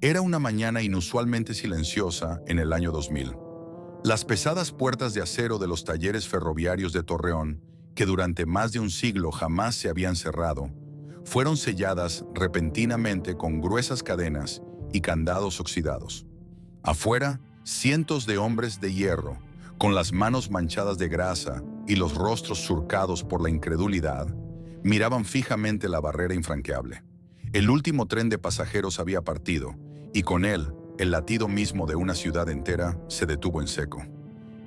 Era una mañana inusualmente silenciosa en el año 2000. Las pesadas puertas de acero de los talleres ferroviarios de Torreón, que durante más de un siglo jamás se habían cerrado, fueron selladas repentinamente con gruesas cadenas y candados oxidados. Afuera, cientos de hombres de hierro, con las manos manchadas de grasa y los rostros surcados por la incredulidad, miraban fijamente la barrera infranqueable. El último tren de pasajeros había partido, y con él, el latido mismo de una ciudad entera se detuvo en seco.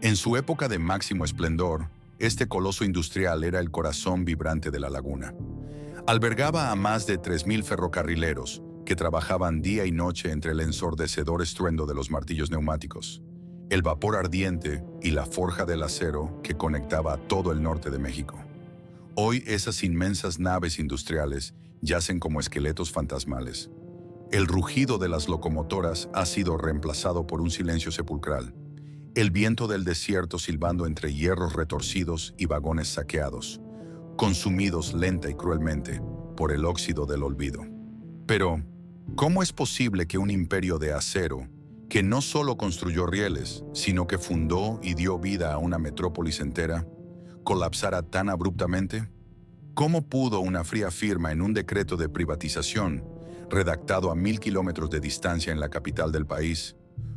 En su época de máximo esplendor, este coloso industrial era el corazón vibrante de la laguna. Albergaba a más de 3.000 ferrocarrileros que trabajaban día y noche entre el ensordecedor estruendo de los martillos neumáticos, el vapor ardiente y la forja del acero que conectaba a todo el norte de México. Hoy esas inmensas naves industriales yacen como esqueletos fantasmales. El rugido de las locomotoras ha sido reemplazado por un silencio sepulcral. El viento del desierto silbando entre hierros retorcidos y vagones saqueados, consumidos lenta y cruelmente por el óxido del olvido. Pero, ¿cómo es posible que un imperio de acero, que no solo construyó rieles, sino que fundó y dio vida a una metrópolis entera, colapsara tan abruptamente? ¿Cómo pudo una fría firma en un decreto de privatización, redactado a 1.000 kilómetros de distancia en la capital del país,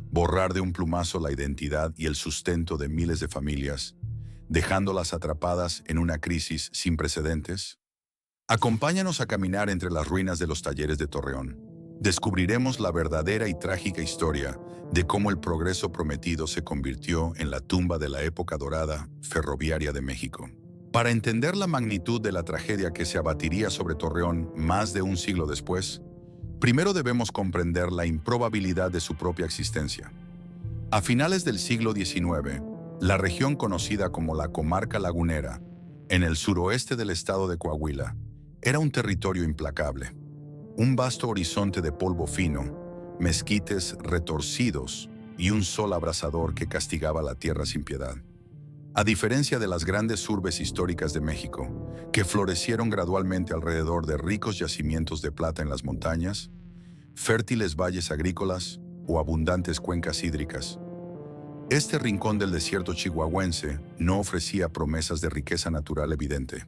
borrar de un plumazo la identidad y el sustento de miles de familias, dejándolas atrapadas en una crisis sin precedentes? Acompáñanos a caminar entre las ruinas de los talleres de Torreón. Descubriremos la verdadera y trágica historia de cómo el progreso prometido se convirtió en la tumba de la época dorada ferroviaria de México. Para entender la magnitud de la tragedia que se abatiría sobre Torreón más de un siglo después, primero debemos comprender la improbabilidad de su propia existencia. A finales del siglo XIX, la región conocida como la Comarca Lagunera, en el suroeste del estado de Coahuila, era un territorio implacable. Un vasto horizonte de polvo fino, mezquites retorcidos y un sol abrasador que castigaba la tierra sin piedad. A diferencia de las grandes urbes históricas de México, que florecieron gradualmente alrededor de ricos yacimientos de plata en las montañas, fértiles valles agrícolas o abundantes cuencas hídricas, este rincón del desierto chihuahuense no ofrecía promesas de riqueza natural evidente.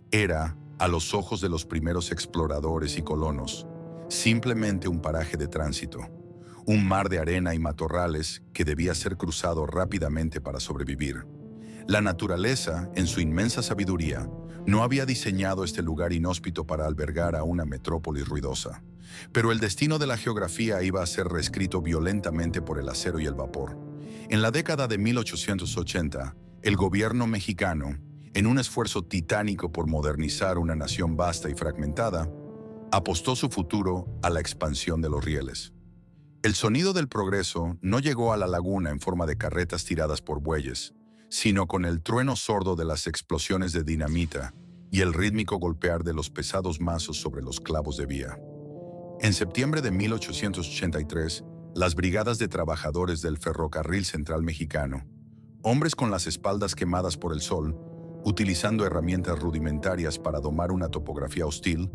Era, a los ojos de los primeros exploradores y colonos, simplemente un paraje de tránsito, un mar de arena y matorrales que debía ser cruzado rápidamente para sobrevivir. La naturaleza, en su inmensa sabiduría, no había diseñado este lugar inhóspito para albergar a una metrópolis ruidosa. Pero el destino de la geografía iba a ser reescrito violentamente por el acero y el vapor. En la década de 1880, el gobierno mexicano, en un esfuerzo titánico por modernizar una nación vasta y fragmentada, apostó su futuro a la expansión de los rieles. El sonido del progreso no llegó a la laguna en forma de carretas tiradas por bueyes, sino con el trueno sordo de las explosiones de dinamita y el rítmico golpear de los pesados mazos sobre los clavos de vía. En septiembre de 1883, las brigadas de trabajadores del Ferrocarril Central Mexicano, hombres con las espaldas quemadas por el sol, utilizando herramientas rudimentarias para domar una topografía hostil,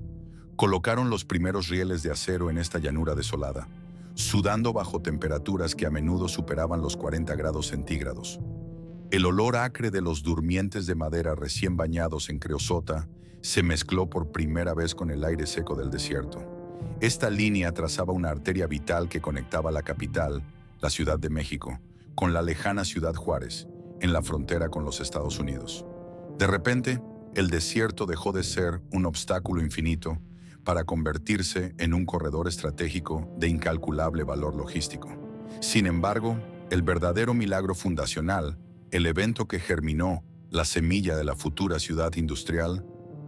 colocaron los primeros rieles de acero en esta llanura desolada, sudando bajo temperaturas que a menudo superaban los 40 grados centígrados. El olor acre de los durmientes de madera recién bañados en creosota se mezcló por primera vez con el aire seco del desierto. Esta línea trazaba una arteria vital que conectaba la capital, la Ciudad de México, con la lejana Ciudad Juárez, en la frontera con los Estados Unidos. De repente, el desierto dejó de ser un obstáculo infinito para convertirse en un corredor estratégico de incalculable valor logístico. Sin embargo, el verdadero milagro fundacional, el evento que germinó la semilla de la futura ciudad industrial,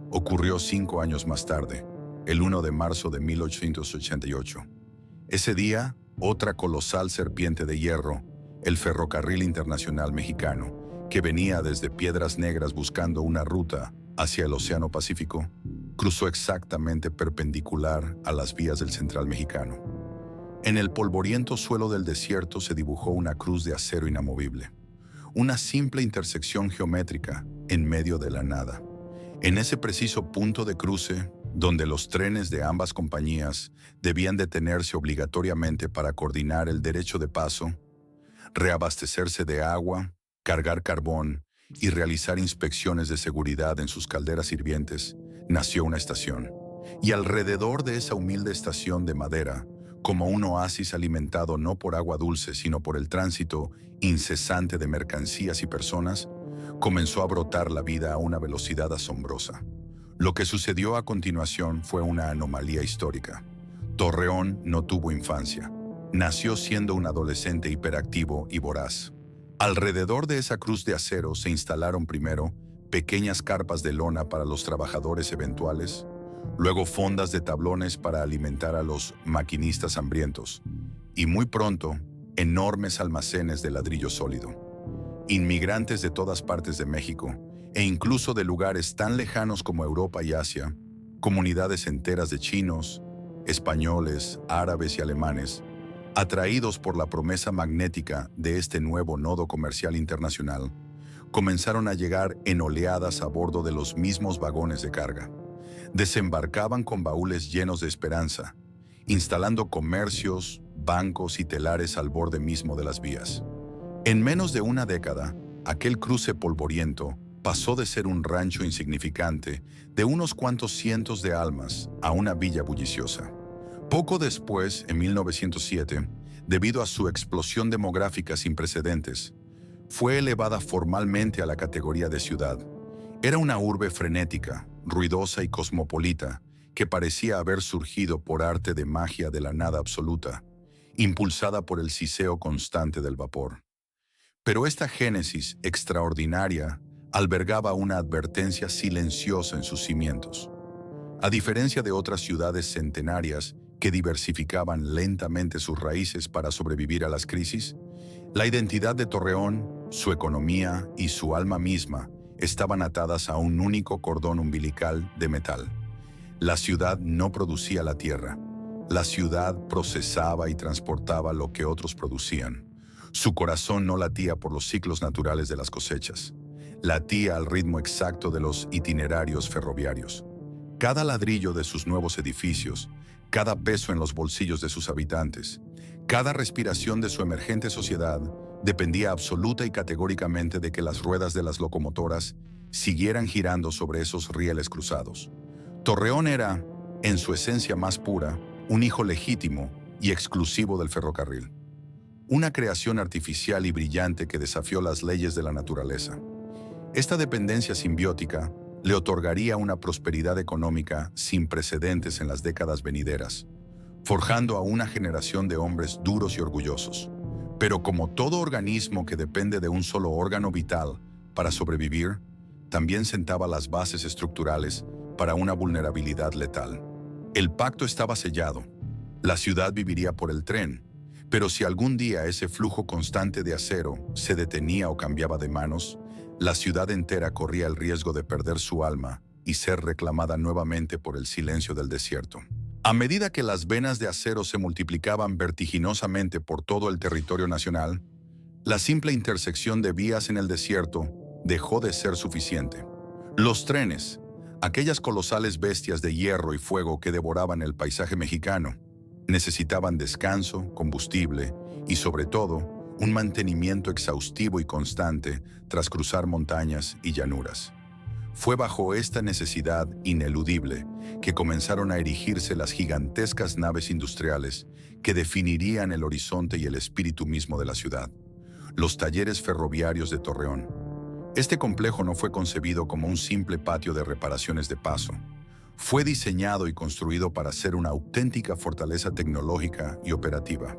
ocurrió 5 años más tarde, el 1 de marzo de 1888. Ese día, otra colosal serpiente de hierro, el Ferrocarril Internacional Mexicano, que venía desde Piedras Negras buscando una ruta hacia el Océano Pacífico, cruzó exactamente perpendicular a las vías del Central Mexicano. En el polvoriento suelo del desierto se dibujó una cruz de acero inamovible, una simple intersección geométrica en medio de la nada. En ese preciso punto de cruce, donde los trenes de ambas compañías debían detenerse obligatoriamente para coordinar el derecho de paso, reabastecerse de agua, cargar carbón y realizar inspecciones de seguridad en sus calderas hirvientes, nació una estación. Y alrededor de esa humilde estación de madera, como un oasis alimentado no por agua dulce, sino por el tránsito incesante de mercancías y personas, comenzó a brotar la vida a una velocidad asombrosa. Lo que sucedió a continuación fue una anomalía histórica. Torreón no tuvo infancia. Nació siendo un adolescente hiperactivo y voraz. Alrededor de esa cruz de acero se instalaron primero pequeñas carpas de lona para los trabajadores eventuales, luego fondas de tablones para alimentar a los maquinistas hambrientos, y muy pronto, enormes almacenes de ladrillo sólido. Inmigrantes de todas partes de México, e incluso de lugares tan lejanos como Europa y Asia, comunidades enteras de chinos, españoles, árabes y alemanes, atraídos por la promesa magnética de este nuevo nodo comercial internacional, comenzaron a llegar en oleadas a bordo de los mismos vagones de carga. Desembarcaban con baúles llenos de esperanza, instalando comercios, bancos y telares al borde mismo de las vías. En menos de una década, aquel cruce polvoriento pasó de ser un rancho insignificante de unos cuantos cientos de almas a una villa bulliciosa. Poco después, en 1907, debido a su explosión demográfica sin precedentes, fue elevada formalmente a la categoría de ciudad. Era una urbe frenética, ruidosa y cosmopolita, que parecía haber surgido por arte de magia de la nada absoluta, impulsada por el siseo constante del vapor. Pero esta génesis extraordinaria albergaba una advertencia silenciosa en sus cimientos. A diferencia de otras ciudades centenarias que diversificaban lentamente sus raíces para sobrevivir a las crisis, la identidad de Torreón, su economía y su alma misma estaban atadas a un único cordón umbilical de metal. La ciudad no producía la tierra. La ciudad procesaba y transportaba lo que otros producían. Su corazón no latía por los ciclos naturales de las cosechas. Latía al ritmo exacto de los itinerarios ferroviarios. Cada ladrillo de sus nuevos edificios, cada peso en los bolsillos de sus habitantes, cada respiración de su emergente sociedad dependía absoluta y categóricamente de que las ruedas de las locomotoras siguieran girando sobre esos rieles cruzados. Torreón era, en su esencia más pura, un hijo legítimo y exclusivo del ferrocarril. Una creación artificial y brillante que desafió las leyes de la naturaleza. Esta dependencia simbiótica le otorgaría una prosperidad económica sin precedentes en las décadas venideras, forjando a una generación de hombres duros y orgullosos. Pero como todo organismo que depende de un solo órgano vital para sobrevivir, también sentaba las bases estructurales para una vulnerabilidad letal. El pacto estaba sellado. La ciudad viviría por el tren, pero si algún día ese flujo constante de acero se detenía o cambiaba de manos, la ciudad entera corría el riesgo de perder su alma y ser reclamada nuevamente por el silencio del desierto. A medida que las venas de acero se multiplicaban vertiginosamente por todo el territorio nacional, la simple intersección de vías en el desierto dejó de ser suficiente. Los trenes, aquellas colosales bestias de hierro y fuego que devoraban el paisaje mexicano, necesitaban descanso, combustible y, sobre todo, un mantenimiento exhaustivo y constante tras cruzar montañas y llanuras. Fue bajo esta necesidad ineludible que comenzaron a erigirse las gigantescas naves industriales que definirían el horizonte y el espíritu mismo de la ciudad, los talleres ferroviarios de Torreón. Este complejo no fue concebido como un simple patio de reparaciones de paso. Fue diseñado y construido para ser una auténtica fortaleza tecnológica y operativa.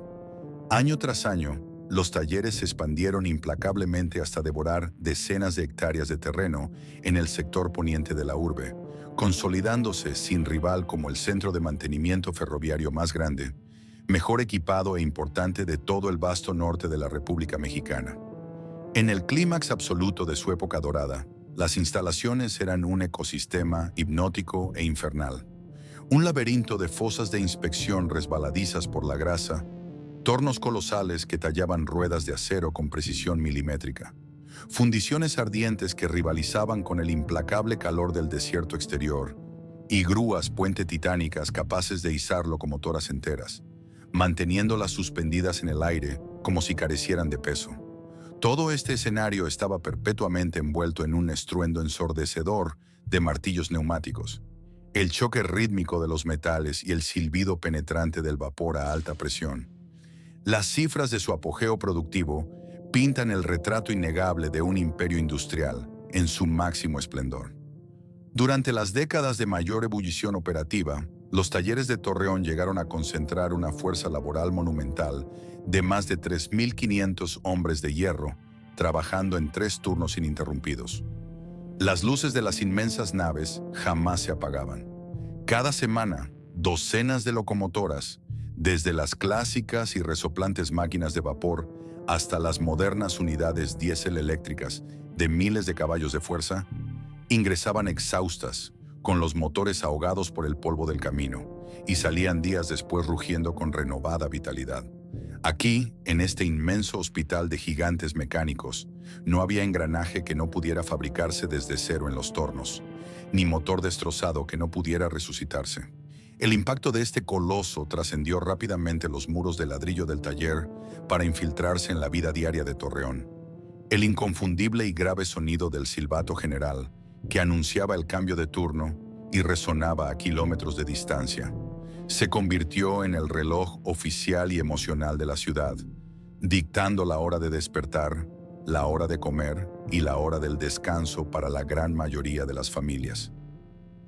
Año tras año, los talleres se expandieron implacablemente hasta devorar decenas de hectáreas de terreno en el sector poniente de la urbe, consolidándose sin rival como el centro de mantenimiento ferroviario más grande, mejor equipado e importante de todo el vasto norte de la República Mexicana. En el clímax absoluto de su época dorada, las instalaciones eran un ecosistema hipnótico e infernal. Un laberinto de fosas de inspección resbaladizas por la grasa, tornos colosales que tallaban ruedas de acero con precisión milimétrica, fundiciones ardientes que rivalizaban con el implacable calor del desierto exterior, y grúas puente titánicas capaces de izar locomotoras enteras, manteniéndolas suspendidas en el aire como si carecieran de peso. Todo este escenario estaba perpetuamente envuelto en un estruendo ensordecedor de martillos neumáticos, el choque rítmico de los metales y el silbido penetrante del vapor a alta presión. Las cifras de su apogeo productivo pintan el retrato innegable de un imperio industrial en su máximo esplendor. Durante las décadas de mayor ebullición operativa, los talleres de Torreón llegaron a concentrar una fuerza laboral monumental de más de 3.500 hombres de hierro, trabajando en 3 turnos ininterrumpidos. Las luces de las inmensas naves jamás se apagaban. Cada semana, docenas de locomotoras, desde las clásicas y resoplantes máquinas de vapor hasta las modernas unidades diésel eléctricas de miles de caballos de fuerza, ingresaban exhaustas, con los motores ahogados por el polvo del camino, y salían días después rugiendo con renovada vitalidad. Aquí, en este inmenso hospital de gigantes mecánicos, no había engranaje que no pudiera fabricarse desde cero en los tornos, ni motor destrozado que no pudiera resucitarse. El impacto de este coloso trascendió rápidamente los muros de ladrillo del taller para infiltrarse en la vida diaria de Torreón. El inconfundible y grave sonido del silbato general, que anunciaba el cambio de turno y resonaba a kilómetros de distancia, se convirtió en el reloj oficial y emocional de la ciudad, dictando la hora de despertar, la hora de comer y la hora del descanso para la gran mayoría de las familias.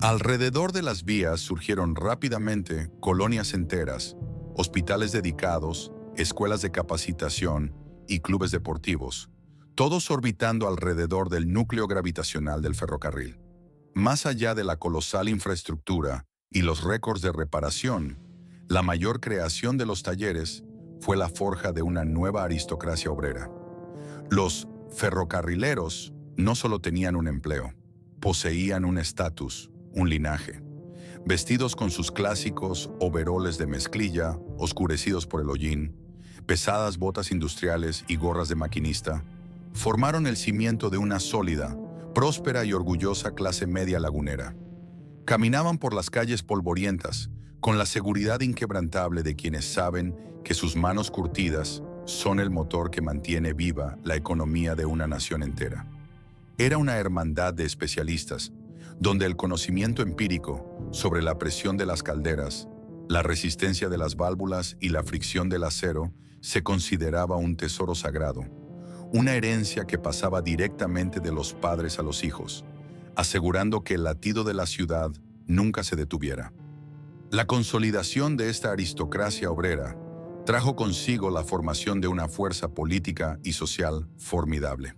Alrededor de las vías surgieron rápidamente colonias enteras, hospitales dedicados, escuelas de capacitación y clubes deportivos, todos orbitando alrededor del núcleo gravitacional del ferrocarril. Más allá de la colosal infraestructura y los récords de reparación, la mayor creación de los talleres fue la forja de una nueva aristocracia obrera. Los ferrocarrileros no solo tenían un empleo, poseían un estatus, un linaje. Vestidos con sus clásicos overoles de mezclilla, oscurecidos por el hollín, pesadas botas industriales y gorras de maquinista, formaron el cimiento de una sólida, próspera y orgullosa clase media lagunera. Caminaban por las calles polvorientas, con la seguridad inquebrantable de quienes saben que sus manos curtidas son el motor que mantiene viva la economía de una nación entera. Era una hermandad de especialistas, donde el conocimiento empírico sobre la presión de las calderas, la resistencia de las válvulas y la fricción del acero se consideraba un tesoro sagrado, una herencia que pasaba directamente de los padres a los hijos, asegurando que el latido de la ciudad nunca se detuviera. La consolidación de esta aristocracia obrera trajo consigo la formación de una fuerza política y social formidable.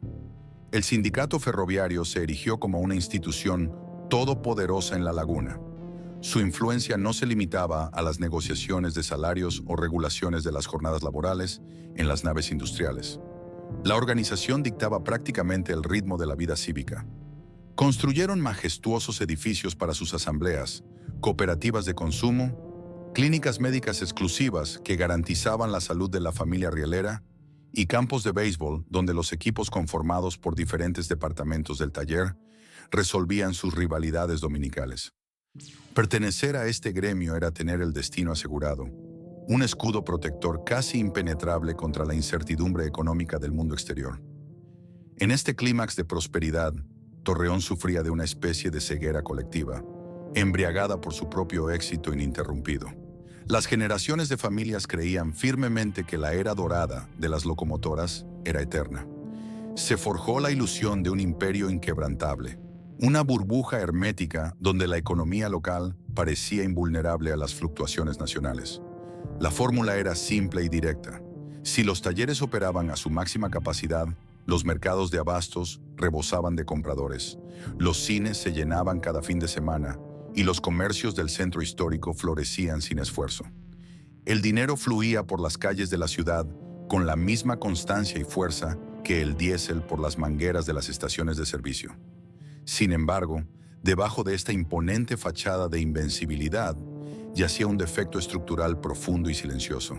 El sindicato ferroviario se erigió como una institución todopoderosa en la laguna. Su influencia no se limitaba a las negociaciones de salarios o regulaciones de las jornadas laborales en las naves industriales. La organización dictaba prácticamente el ritmo de la vida cívica. Construyeron majestuosos edificios para sus asambleas, cooperativas de consumo, clínicas médicas exclusivas que garantizaban la salud de la familia rielera y campos de béisbol donde los equipos conformados por diferentes departamentos del taller resolvían sus rivalidades dominicales. Pertenecer a este gremio era tener el destino asegurado, un escudo protector casi impenetrable contra la incertidumbre económica del mundo exterior. En este clímax de prosperidad, Torreón sufría de una especie de ceguera colectiva, embriagada por su propio éxito ininterrumpido. Las generaciones de familias creían firmemente que la era dorada de las locomotoras era eterna. Se forjó la ilusión de un imperio inquebrantable, una burbuja hermética donde la economía local parecía invulnerable a las fluctuaciones nacionales. La fórmula era simple y directa. Si los talleres operaban a su máxima capacidad, los mercados de abastos rebosaban de compradores, los cines se llenaban cada fin de semana y los comercios del centro histórico florecían sin esfuerzo. El dinero fluía por las calles de la ciudad con la misma constancia y fuerza que el diésel por las mangueras de las estaciones de servicio. Sin embargo, debajo de esta imponente fachada de invencibilidad, yacía un defecto estructural profundo y silencioso.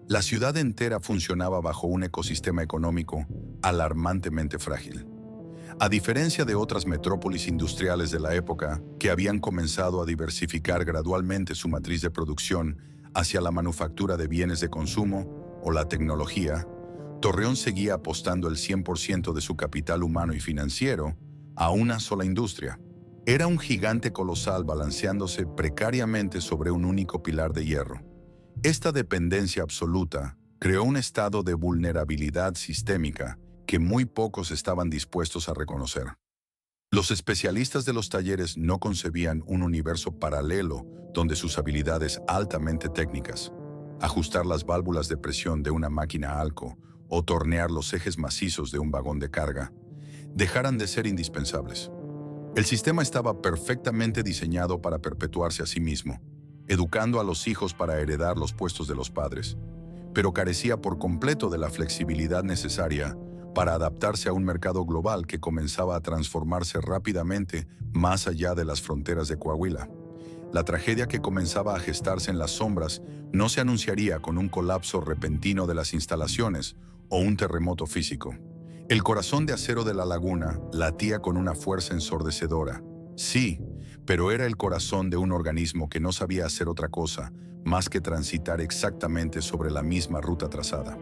La ciudad entera funcionaba bajo un ecosistema económico alarmantemente frágil. A diferencia de otras metrópolis industriales de la época, que habían comenzado a diversificar gradualmente su matriz de producción hacia la manufactura de bienes de consumo o la tecnología, Torreón seguía apostando el 100% de su capital humano y financiero a una sola industria. Era un gigante colosal balanceándose precariamente sobre un único pilar de hierro. Esta dependencia absoluta creó un estado de vulnerabilidad sistémica que muy pocos estaban dispuestos a reconocer. Los especialistas de los talleres no concebían un universo paralelo donde sus habilidades altamente técnicas, ajustar las válvulas de presión de una máquina Alco o tornear los ejes macizos de un vagón de carga, dejaran de ser indispensables. El sistema estaba perfectamente diseñado para perpetuarse a sí mismo, educando a los hijos para heredar los puestos de los padres, pero carecía por completo de la flexibilidad necesaria para adaptarse a un mercado global que comenzaba a transformarse rápidamente más allá de las fronteras de Coahuila. La tragedia que comenzaba a gestarse en las sombras no se anunciaría con un colapso repentino de las instalaciones o un terremoto físico. El corazón de acero de la laguna latía con una fuerza ensordecedora. Sí, pero era el corazón de un organismo que no sabía hacer otra cosa más que transitar exactamente sobre la misma ruta trazada.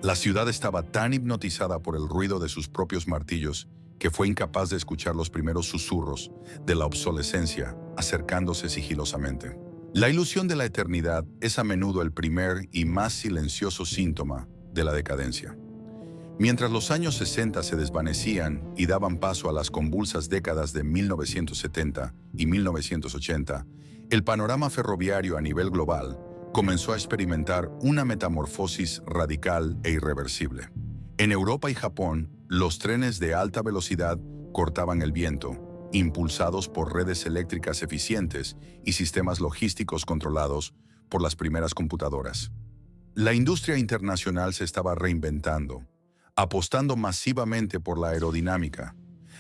La ciudad estaba tan hipnotizada por el ruido de sus propios martillos que fue incapaz de escuchar los primeros susurros de la obsolescencia acercándose sigilosamente. La ilusión de la eternidad es a menudo el primer y más silencioso síntoma de la decadencia. Mientras los años 60 se desvanecían y daban paso a las convulsas décadas de 1970 y 1980, el panorama ferroviario a nivel global comenzó a experimentar una metamorfosis radical e irreversible. En Europa y Japón, los trenes de alta velocidad cortaban el viento, impulsados por redes eléctricas eficientes y sistemas logísticos controlados por las primeras computadoras. La industria internacional se estaba reinventando, apostando masivamente por la aerodinámica,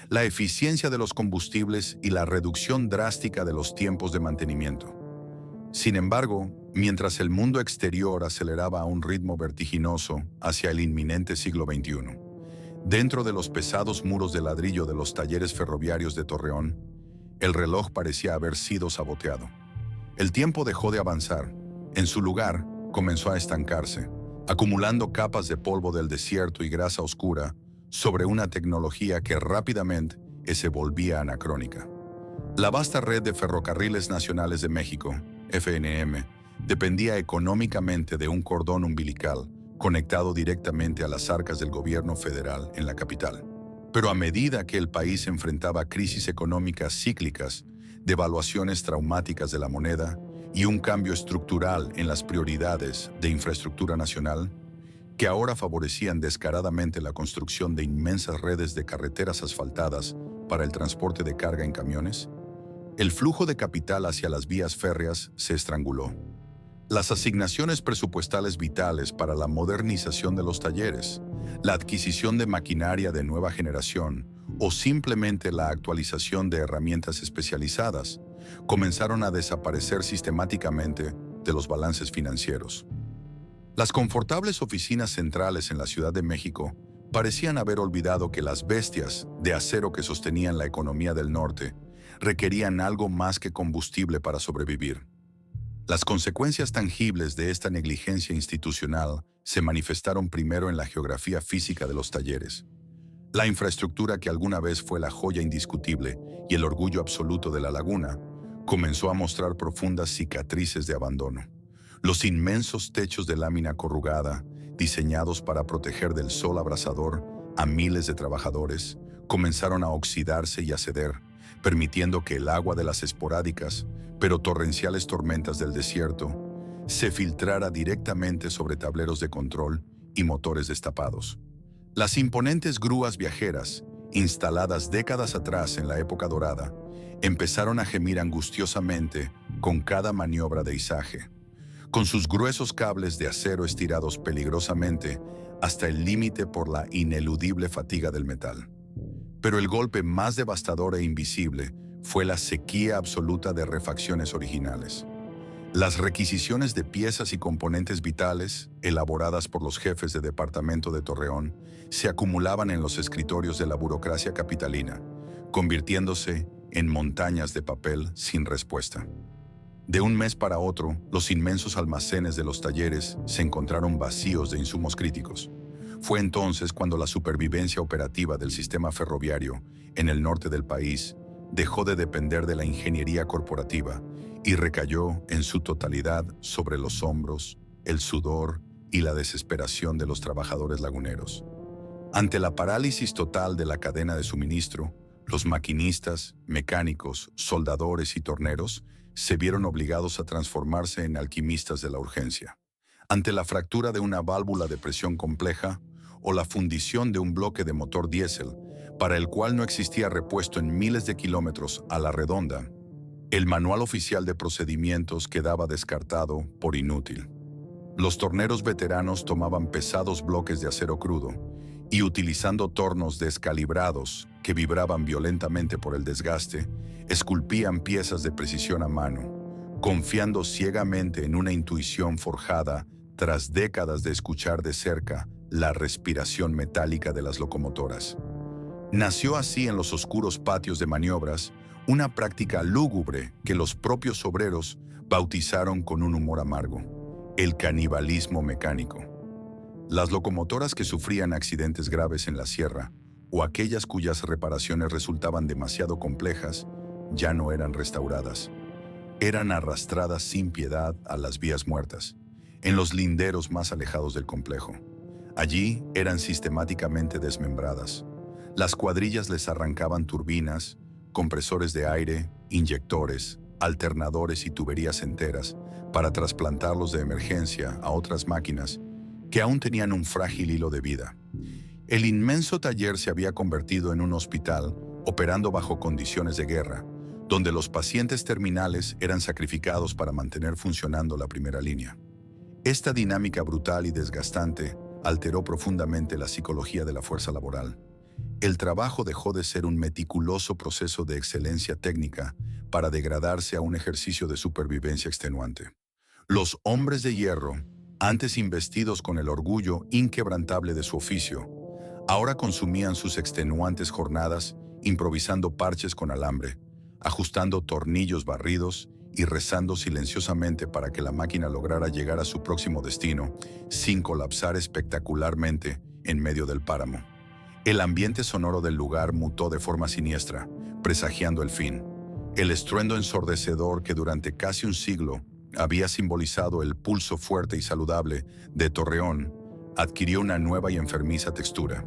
la eficiencia de los combustibles y la reducción drástica de los tiempos de mantenimiento. Sin embargo, mientras el mundo exterior aceleraba a un ritmo vertiginoso hacia el inminente siglo XXI, dentro de los pesados muros de ladrillo de los talleres ferroviarios de Torreón, el reloj parecía haber sido saboteado. El tiempo dejó de avanzar. En su lugar, comenzó a estancarse, acumulando capas de polvo del desierto y grasa oscura sobre una tecnología que rápidamente se volvía anacrónica. La vasta red de ferrocarriles nacionales de México, FNM, dependía económicamente de un cordón umbilical conectado directamente a las arcas del gobierno federal en la capital. Pero a medida que el país enfrentaba crisis económicas cíclicas, devaluaciones traumáticas de la moneda y un cambio estructural en las prioridades de infraestructura nacional, que ahora favorecían descaradamente la construcción de inmensas redes de carreteras asfaltadas para el transporte de carga en camiones, el flujo de capital hacia las vías férreas se estranguló. Las asignaciones presupuestales vitales para la modernización de los talleres, la adquisición de maquinaria de nueva generación o simplemente la actualización de herramientas especializadas comenzaron a desaparecer sistemáticamente de los balances financieros. Las confortables oficinas centrales en la Ciudad de México parecían haber olvidado que las bestias de acero que sostenían la economía del norte requerían algo más que combustible para sobrevivir. Las consecuencias tangibles de esta negligencia institucional se manifestaron primero en la geografía física de los talleres. La infraestructura que alguna vez fue la joya indiscutible y el orgullo absoluto de la laguna comenzó a mostrar profundas cicatrices de abandono. Los inmensos techos de lámina corrugada, diseñados para proteger del sol abrasador a miles de trabajadores, comenzaron a oxidarse y a ceder, permitiendo que el agua de las esporádicas, pero torrenciales tormentas del desierto se filtrara directamente sobre tableros de control y motores destapados. Las imponentes grúas viajeras, instaladas décadas atrás en la época dorada, empezaron a gemir angustiosamente con cada maniobra de izaje, con sus gruesos cables de acero estirados peligrosamente hasta el límite por la ineludible fatiga del metal. Pero el golpe más devastador e invisible fue la sequía absoluta de refacciones originales. Las requisiciones de piezas y componentes vitales, elaboradas por los jefes de departamento de Torreón, se acumulaban en los escritorios de la burocracia capitalina, convirtiéndose en montañas de papel sin respuesta. De un mes para otro, los inmensos almacenes de los talleres se encontraron vacíos de insumos críticos. Fue entonces cuando la supervivencia operativa del sistema ferroviario en el norte del país dejó de depender de la ingeniería corporativa y recayó en su totalidad sobre los hombros, el sudor y la desesperación de los trabajadores laguneros. Ante la parálisis total de la cadena de suministro, los maquinistas, mecánicos, soldadores y torneros se vieron obligados a transformarse en alquimistas de la urgencia. Ante la fractura de una válvula de presión compleja o la fundición de un bloque de motor diésel, para el cual no existía repuesto en miles de kilómetros a la redonda, el manual oficial de procedimientos quedaba descartado por inútil. Los torneros veteranos tomaban pesados bloques de acero crudo y, utilizando tornos descalibrados que vibraban violentamente por el desgaste, esculpían piezas de precisión a mano, confiando ciegamente en una intuición forjada tras décadas de escuchar de cerca la respiración metálica de las locomotoras. Nació así en los oscuros patios de maniobras una práctica lúgubre que los propios obreros bautizaron con un humor amargo: el canibalismo mecánico. Las locomotoras que sufrían accidentes graves en la sierra o aquellas cuyas reparaciones resultaban demasiado complejas ya no eran restauradas. Eran arrastradas sin piedad a las vías muertas, en los linderos más alejados del complejo. Allí eran sistemáticamente desmembradas. Las cuadrillas les arrancaban turbinas, compresores de aire, inyectores, alternadores y tuberías enteras para trasplantarlos de emergencia a otras máquinas que aún tenían un frágil hilo de vida. El inmenso taller se había convertido en un hospital operando bajo condiciones de guerra, donde los pacientes terminales eran sacrificados para mantener funcionando la primera línea. Esta dinámica brutal y desgastante alteró profundamente la psicología de la fuerza laboral. El trabajo dejó de ser un meticuloso proceso de excelencia técnica para degradarse a un ejercicio de supervivencia extenuante. Los hombres de hierro, antes investidos con el orgullo inquebrantable de su oficio, ahora consumían sus extenuantes jornadas improvisando parches con alambre, ajustando tornillos barridos y rezando silenciosamente para que la máquina lograra llegar a su próximo destino sin colapsar espectacularmente en medio del páramo. El ambiente sonoro del lugar mutó de forma siniestra, presagiando el fin. El estruendo ensordecedor que durante casi un siglo había simbolizado el pulso fuerte y saludable de Torreón adquirió una nueva y enfermiza textura.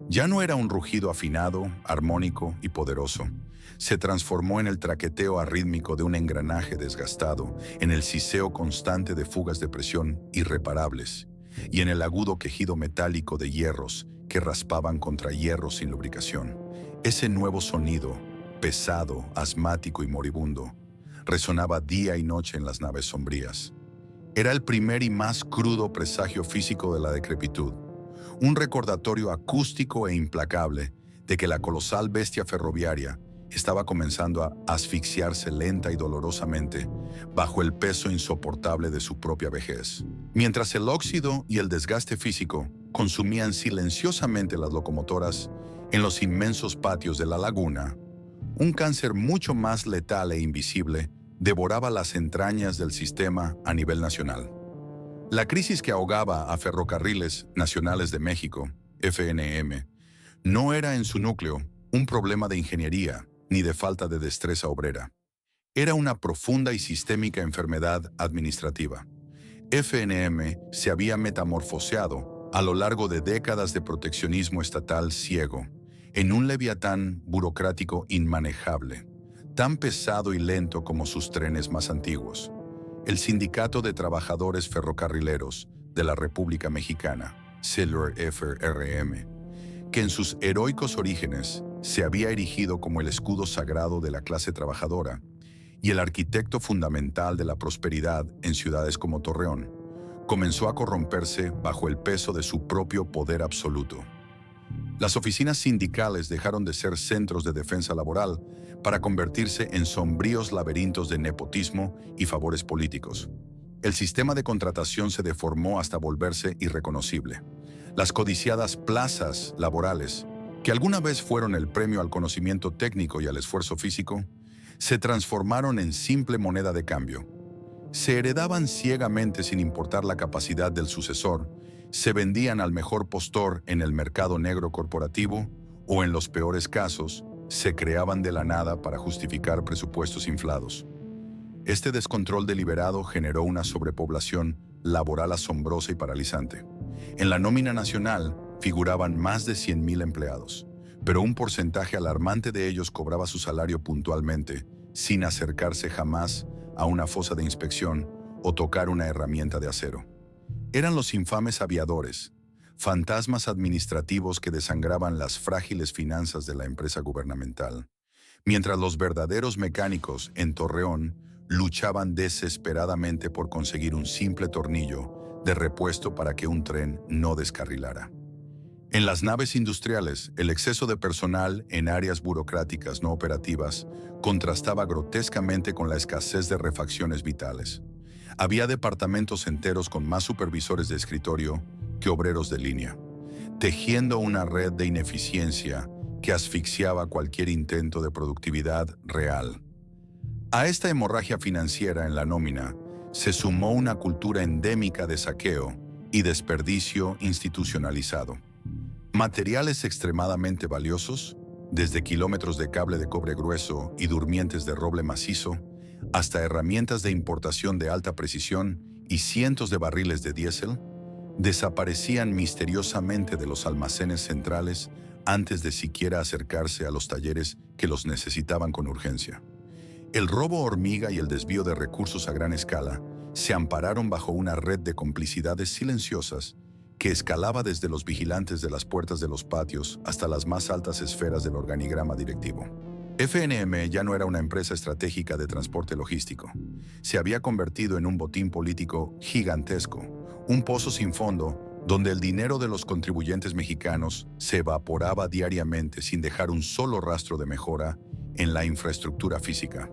Ya no era un rugido afinado, armónico y poderoso. Se transformó en el traqueteo arrítmico de un engranaje desgastado, en el siseo constante de fugas de presión irreparables, y en el agudo quejido metálico de hierros que raspaban contra hierros sin lubricación. Ese nuevo sonido, pesado, asmático y moribundo, resonaba día y noche en las naves sombrías. Era el primer y más crudo presagio físico de la decrepitud, un recordatorio acústico e implacable de que la colosal bestia ferroviaria estaba comenzando a asfixiarse lenta y dolorosamente bajo el peso insoportable de su propia vejez. Mientras el óxido y el desgaste físico consumían silenciosamente las locomotoras en los inmensos patios de la laguna, un cáncer mucho más letal e invisible devoraba las entrañas del sistema a nivel nacional. La crisis que ahogaba a Ferrocarriles Nacionales de México, FNM, no era en su núcleo un problema de ingeniería ni de falta de destreza obrera. Era una profunda y sistémica enfermedad administrativa. FNM se había metamorfoseado a lo largo de décadas de proteccionismo estatal ciego, en un leviatán burocrático inmanejable, tan pesado y lento como sus trenes más antiguos. El Sindicato de Trabajadores Ferrocarrileros de la República Mexicana, SILFRM, que en sus heroicos orígenes se había erigido como el escudo sagrado de la clase trabajadora y el arquitecto fundamental de la prosperidad en ciudades como Torreón, comenzó a corromperse bajo el peso de su propio poder absoluto. Las oficinas sindicales dejaron de ser centros de defensa laboral para convertirse en sombríos laberintos de nepotismo y favores políticos. El sistema de contratación se deformó hasta volverse irreconocible. Las codiciadas plazas laborales, que alguna vez fueron el premio al conocimiento técnico y al esfuerzo físico, se transformaron en simple moneda de cambio. Se heredaban ciegamente sin importar la capacidad del sucesor, se vendían al mejor postor en el mercado negro corporativo o, en los peores casos, se creaban de la nada para justificar presupuestos inflados. Este descontrol deliberado generó una sobrepoblación laboral asombrosa y paralizante. En la nómina nacional figuraban más de 100,000 empleados, pero un porcentaje alarmante de ellos cobraba su salario puntualmente, sin acercarse jamás a una fosa de inspección o tocar una herramienta de acero. Eran los infames aviadores, fantasmas administrativos que desangraban las frágiles finanzas de la empresa gubernamental, mientras los verdaderos mecánicos en Torreón luchaban desesperadamente por conseguir un simple tornillo de repuesto para que un tren no descarrilara. En las naves industriales, el exceso de personal en áreas burocráticas no operativas contrastaba grotescamente con la escasez de refacciones vitales. Había departamentos enteros con más supervisores de escritorio que obreros de línea, tejiendo una red de ineficiencia que asfixiaba cualquier intento de productividad real. A esta hemorragia financiera en la nómina se sumó una cultura endémica de saqueo y desperdicio institucionalizado. Materiales extremadamente valiosos, desde kilómetros de cable de cobre grueso y durmientes de roble macizo, hasta herramientas de importación de alta precisión y cientos de barriles de diésel, desaparecían misteriosamente de los almacenes centrales antes de siquiera acercarse a los talleres que los necesitaban con urgencia. El robo hormiga y el desvío de recursos a gran escala se ampararon bajo una red de complicidades silenciosas que escalaba desde los vigilantes de las puertas de los patios hasta las más altas esferas del organigrama directivo. FNM ya no era una empresa estratégica de transporte logístico. Se había convertido en un botín político gigantesco, un pozo sin fondo donde el dinero de los contribuyentes mexicanos se evaporaba diariamente sin dejar un solo rastro de mejora en la infraestructura física.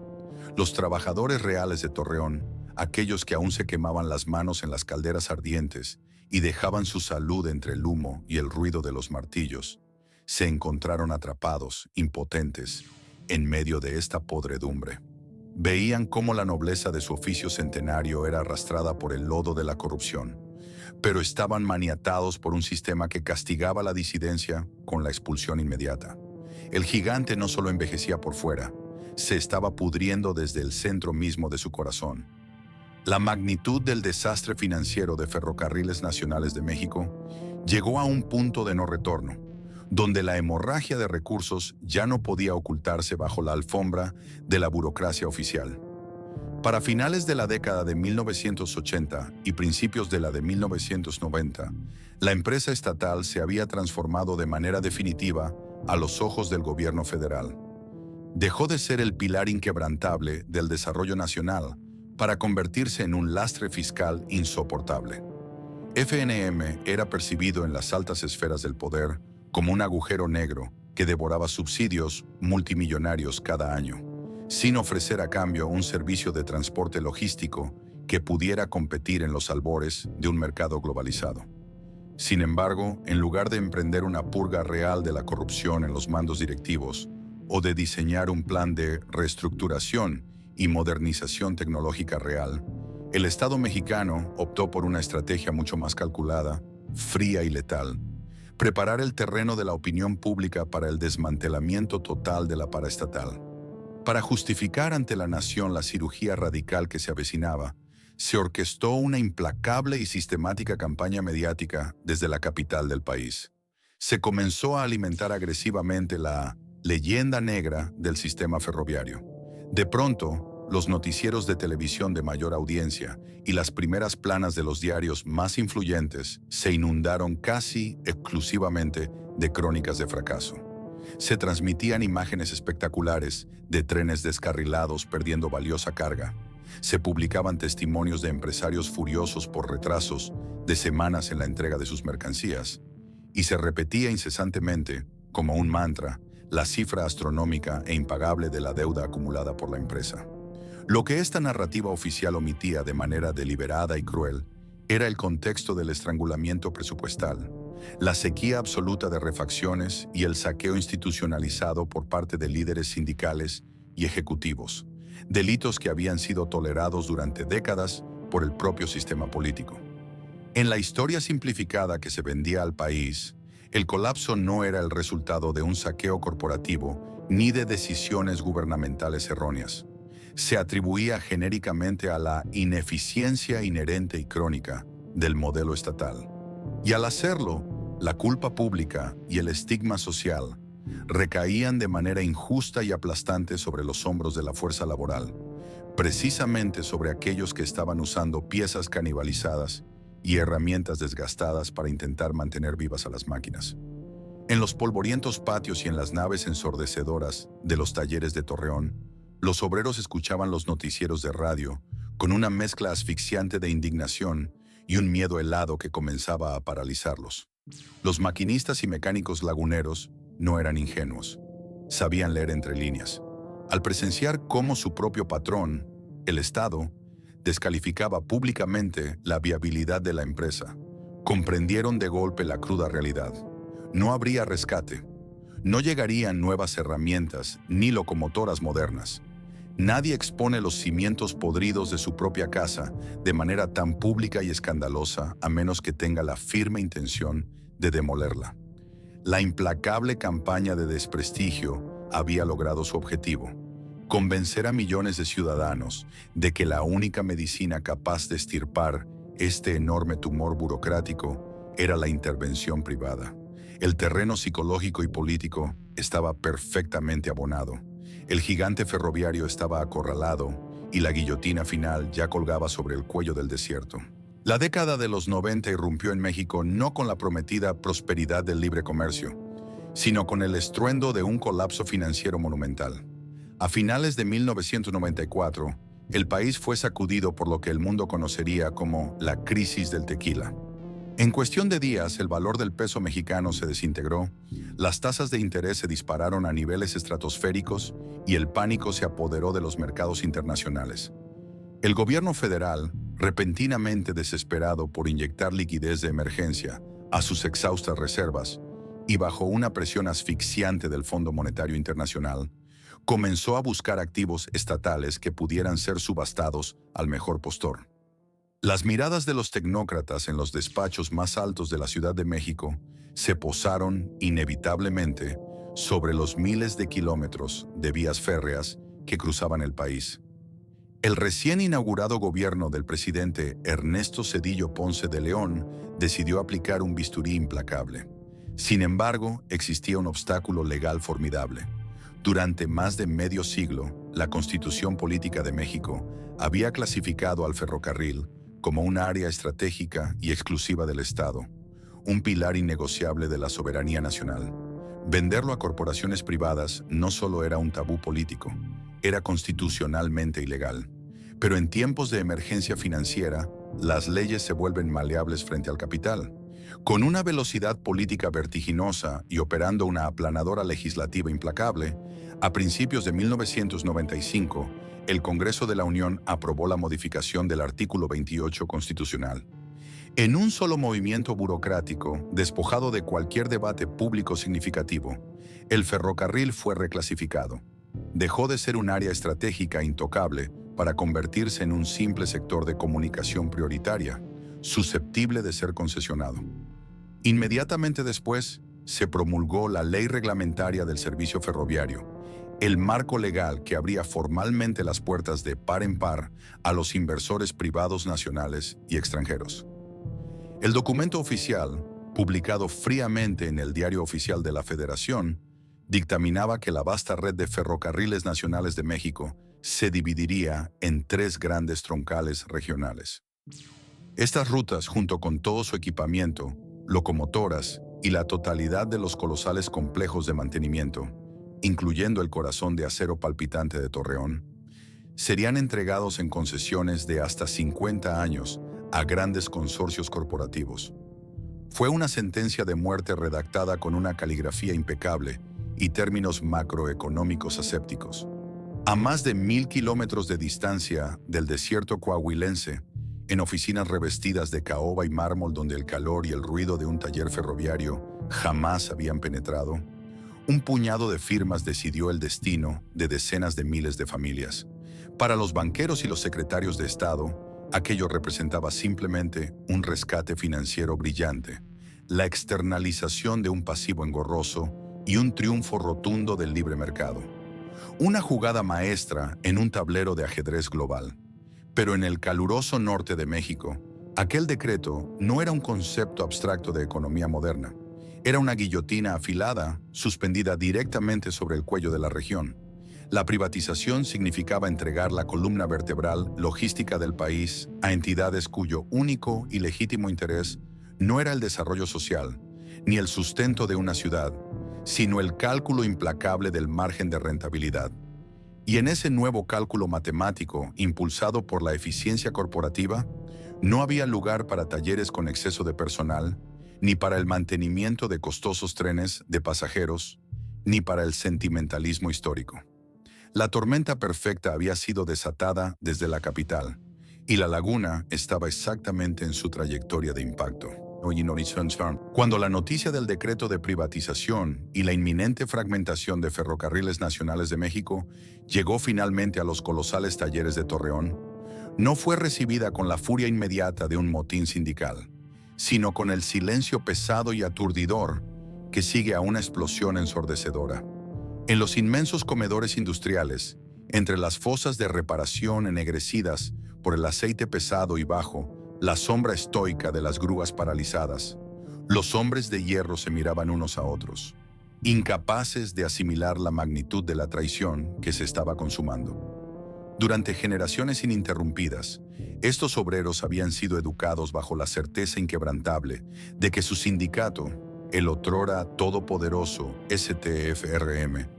Los trabajadores reales de Torreón, aquellos que aún se quemaban las manos en las calderas ardientes y dejaban su salud entre el humo y el ruido de los martillos, se encontraron atrapados, impotentes, en medio de esta podredumbre. Veían cómo la nobleza de su oficio centenario era arrastrada por el lodo de la corrupción, pero estaban maniatados por un sistema que castigaba la disidencia con la expulsión inmediata. El gigante no solo envejecía por fuera, se estaba pudriendo desde el centro mismo de su corazón. La magnitud del desastre financiero de Ferrocarriles Nacionales de México llegó a un punto de no retorno, donde la hemorragia de recursos ya no podía ocultarse bajo la alfombra de la burocracia oficial. Para finales de la década de 1980 y principios de la de 1990, la empresa estatal se había transformado de manera definitiva a los ojos del gobierno federal. Dejó de ser el pilar inquebrantable del desarrollo nacional para convertirse en un lastre fiscal insoportable. FNM era percibido en las altas esferas del poder como un agujero negro que devoraba subsidios multimillonarios cada año, sin ofrecer a cambio un servicio de transporte logístico que pudiera competir en los albores de un mercado globalizado. Sin embargo, en lugar de emprender una purga real de la corrupción en los mandos directivos o de diseñar un plan de reestructuración y modernización tecnológica real, el Estado mexicano optó por una estrategia mucho más calculada, fría y letal: preparar el terreno de la opinión pública para el desmantelamiento total de la paraestatal. Para justificar ante la nación la cirugía radical que se avecinaba, se orquestó una implacable y sistemática campaña mediática desde la capital del país. Se comenzó a alimentar agresivamente la leyenda negra del sistema ferroviario. De pronto, los noticieros de televisión de mayor audiencia y las primeras planas de los diarios más influyentes se inundaron casi exclusivamente de crónicas de fracaso. Se transmitían imágenes espectaculares de trenes descarrilados perdiendo valiosa carga. Se publicaban testimonios de empresarios furiosos por retrasos de semanas en la entrega de sus mercancías. y se repetía incesantemente, como un mantra, la cifra astronómica e impagable de la deuda acumulada por la empresa. Lo que esta narrativa oficial omitía de manera deliberada y cruel era el contexto del estrangulamiento presupuestal, la sequía absoluta de refacciones y el saqueo institucionalizado por parte de líderes sindicales y ejecutivos, delitos que habían sido tolerados durante décadas por el propio sistema político. En la historia simplificada que se vendía al país, el colapso no era el resultado de un saqueo corporativo ni de decisiones gubernamentales erróneas. Se atribuía genéricamente a la ineficiencia inherente y crónica del modelo estatal. Y al hacerlo, la culpa pública y el estigma social recaían de manera injusta y aplastante sobre los hombros de la fuerza laboral, precisamente sobre aquellos que estaban usando piezas canibalizadas y herramientas desgastadas para intentar mantener vivas a las máquinas. En los polvorientos patios y en las naves ensordecedoras de los talleres de Torreón, los obreros escuchaban los noticieros de radio con una mezcla asfixiante de indignación y un miedo helado que comenzaba a paralizarlos. Los maquinistas y mecánicos laguneros no eran ingenuos. Sabían leer entre líneas. Al presenciar cómo su propio patrón, el Estado, descalificaba públicamente la viabilidad de la empresa, comprendieron de golpe la cruda realidad. No habría rescate. No llegarían nuevas herramientas ni locomotoras modernas. Nadie expone los cimientos podridos de su propia casa de manera tan pública y escandalosa a menos que tenga la firme intención de demolerla. La implacable campaña de desprestigio había logrado su objetivo: convencer a millones de ciudadanos de que la única medicina capaz de extirpar este enorme tumor burocrático era la intervención privada. El terreno psicológico y político estaba perfectamente abonado. El gigante ferroviario estaba acorralado y la guillotina final ya colgaba sobre el cuello del desierto. La década de los 90 irrumpió en México no con la prometida prosperidad del libre comercio, sino con el estruendo de un colapso financiero monumental. A finales de 1994, el país fue sacudido por lo que el mundo conocería como la crisis del tequila. En cuestión de días, el valor del peso mexicano se desintegró, las tasas de interés se dispararon a niveles estratosféricos y el pánico se apoderó de los mercados internacionales. El gobierno federal, repentinamente desesperado por inyectar liquidez de emergencia a sus exhaustas reservas y bajo una presión asfixiante del Fondo Monetario Internacional, comenzó a buscar activos estatales que pudieran ser subastados al mejor postor. Las miradas de los tecnócratas en los despachos más altos de la Ciudad de México se posaron inevitablemente sobre los miles de kilómetros de vías férreas que cruzaban el país. El recién inaugurado gobierno del presidente Ernesto Zedillo Ponce de León decidió aplicar un bisturí implacable. Sin embargo, existía un obstáculo legal formidable. Durante más de medio siglo, la Constitución Política de México había clasificado al ferrocarril como un área estratégica y exclusiva del Estado, un pilar innegociable de la soberanía nacional. Venderlo a corporaciones privadas no solo era un tabú político, era constitucionalmente ilegal. Pero en tiempos de emergencia financiera, las leyes se vuelven maleables frente al capital. Con una velocidad política vertiginosa y operando una aplanadora legislativa implacable, a principios de 1995, el Congreso de la Unión aprobó la modificación del artículo 28 constitucional. En un solo movimiento burocrático, despojado de cualquier debate público significativo, el ferrocarril fue reclasificado. Dejó de ser un área estratégica intocable para convertirse en un simple sector de comunicación prioritaria, susceptible de ser concesionado. Inmediatamente después, se promulgó la Ley Reglamentaria del Servicio Ferroviario, el marco legal que abría formalmente las puertas de par en par a los inversores privados nacionales y extranjeros. El documento oficial, publicado fríamente en el Diario Oficial de la Federación, dictaminaba que la vasta red de ferrocarriles nacionales de México se dividiría en 3 grandes troncales regionales. Estas rutas, junto con todo su equipamiento, locomotoras y la totalidad de los colosales complejos de mantenimiento, incluyendo el corazón de acero palpitante de Torreón, serían entregados en concesiones de hasta 50 años a grandes consorcios corporativos. Fue una sentencia de muerte redactada con una caligrafía impecable y términos macroeconómicos asépticos. A más de 1000 kilómetros de distancia del desierto coahuilense, en oficinas revestidas de caoba y mármol donde el calor y el ruido de un taller ferroviario jamás habían penetrado, un puñado de firmas decidió el destino de decenas de miles de familias. Para los banqueros y los secretarios de Estado, aquello representaba simplemente un rescate financiero brillante, la externalización de un pasivo engorroso y un triunfo rotundo del libre mercado. Una jugada maestra en un tablero de ajedrez global. Pero en el caluroso norte de México, aquel decreto no era un concepto abstracto de economía moderna. Era una guillotina afilada, suspendida directamente sobre el cuello de la región. La privatización significaba entregar la columna vertebral logística del país a entidades cuyo único y legítimo interés no era el desarrollo social, ni el sustento de una ciudad, sino el cálculo implacable del margen de rentabilidad. Y en ese nuevo cálculo matemático, impulsado por la eficiencia corporativa, no había lugar para talleres con exceso de personal, ni para el mantenimiento de costosos trenes de pasajeros, ni para el sentimentalismo histórico. La tormenta perfecta había sido desatada desde la capital, y la laguna estaba exactamente en su trayectoria de impacto. Cuando la noticia del decreto de privatización y la inminente fragmentación de Ferrocarriles Nacionales de México llegó finalmente a los colosales talleres de Torreón, no fue recibida con la furia inmediata de un motín sindical, sino con el silencio pesado y aturdidor que sigue a una explosión ensordecedora. En los inmensos comedores industriales, entre las fosas de reparación ennegrecidas por el aceite pesado y bajo, la sombra estoica de las grúas paralizadas, los hombres de hierro se miraban unos a otros, incapaces de asimilar la magnitud de la traición que se estaba consumando. Durante generaciones ininterrumpidas, estos obreros habían sido educados bajo la certeza inquebrantable de que su sindicato, el otrora todopoderoso STF-RM,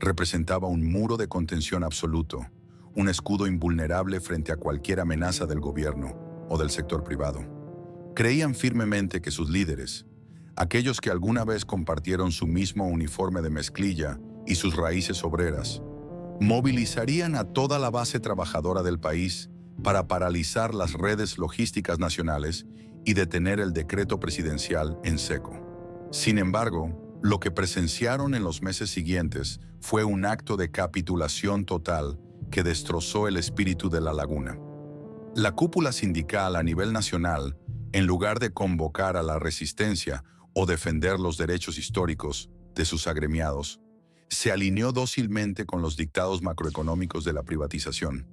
representaba un muro de contención absoluto, un escudo invulnerable frente a cualquier amenaza del gobierno o del sector privado. Creían firmemente que sus líderes, aquellos que alguna vez compartieron su mismo uniforme de mezclilla y sus raíces obreras, movilizarían a toda la base trabajadora del país para paralizar las redes logísticas nacionales y detener el decreto presidencial en seco. Sin embargo, lo que presenciaron en los meses siguientes fue un acto de capitulación total que destrozó el espíritu de la laguna. La cúpula sindical a nivel nacional, en lugar de convocar a la resistencia o defender los derechos históricos de sus agremiados, se alineó dócilmente con los dictados macroeconómicos de la privatización.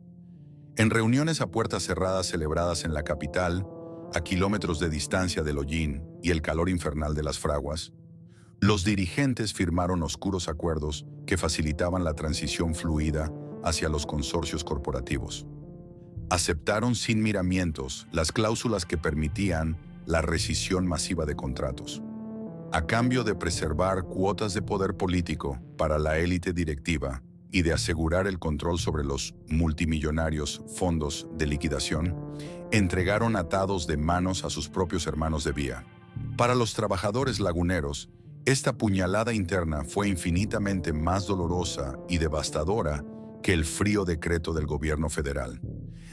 En reuniones a puertas cerradas celebradas en la capital, a kilómetros de distancia del Hollín y el calor infernal de las fraguas, los dirigentes firmaron oscuros acuerdos que facilitaban la transición fluida hacia los consorcios corporativos. Aceptaron sin miramientos las cláusulas que permitían la rescisión masiva de contratos, a cambio de preservar cuotas de poder político para la élite directiva y de asegurar el control sobre los multimillonarios fondos de liquidación, entregaron atados de manos a sus propios hermanos de vía. Para los trabajadores laguneros, esta puñalada interna fue infinitamente más dolorosa y devastadora que el frío decreto del gobierno federal.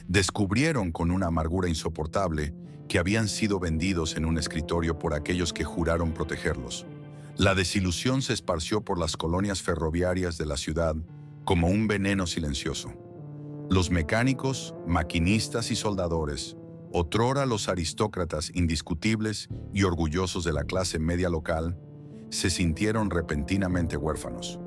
Descubrieron con una amargura insoportable que habían sido vendidos en un escritorio por aquellos que juraron protegerlos. La desilusión se esparció por las colonias ferroviarias de la ciudad como un veneno silencioso. Los mecánicos, maquinistas y soldadores, otrora los aristócratas indiscutibles y orgullosos de la clase media local, se sintieron repentinamente huérfanos.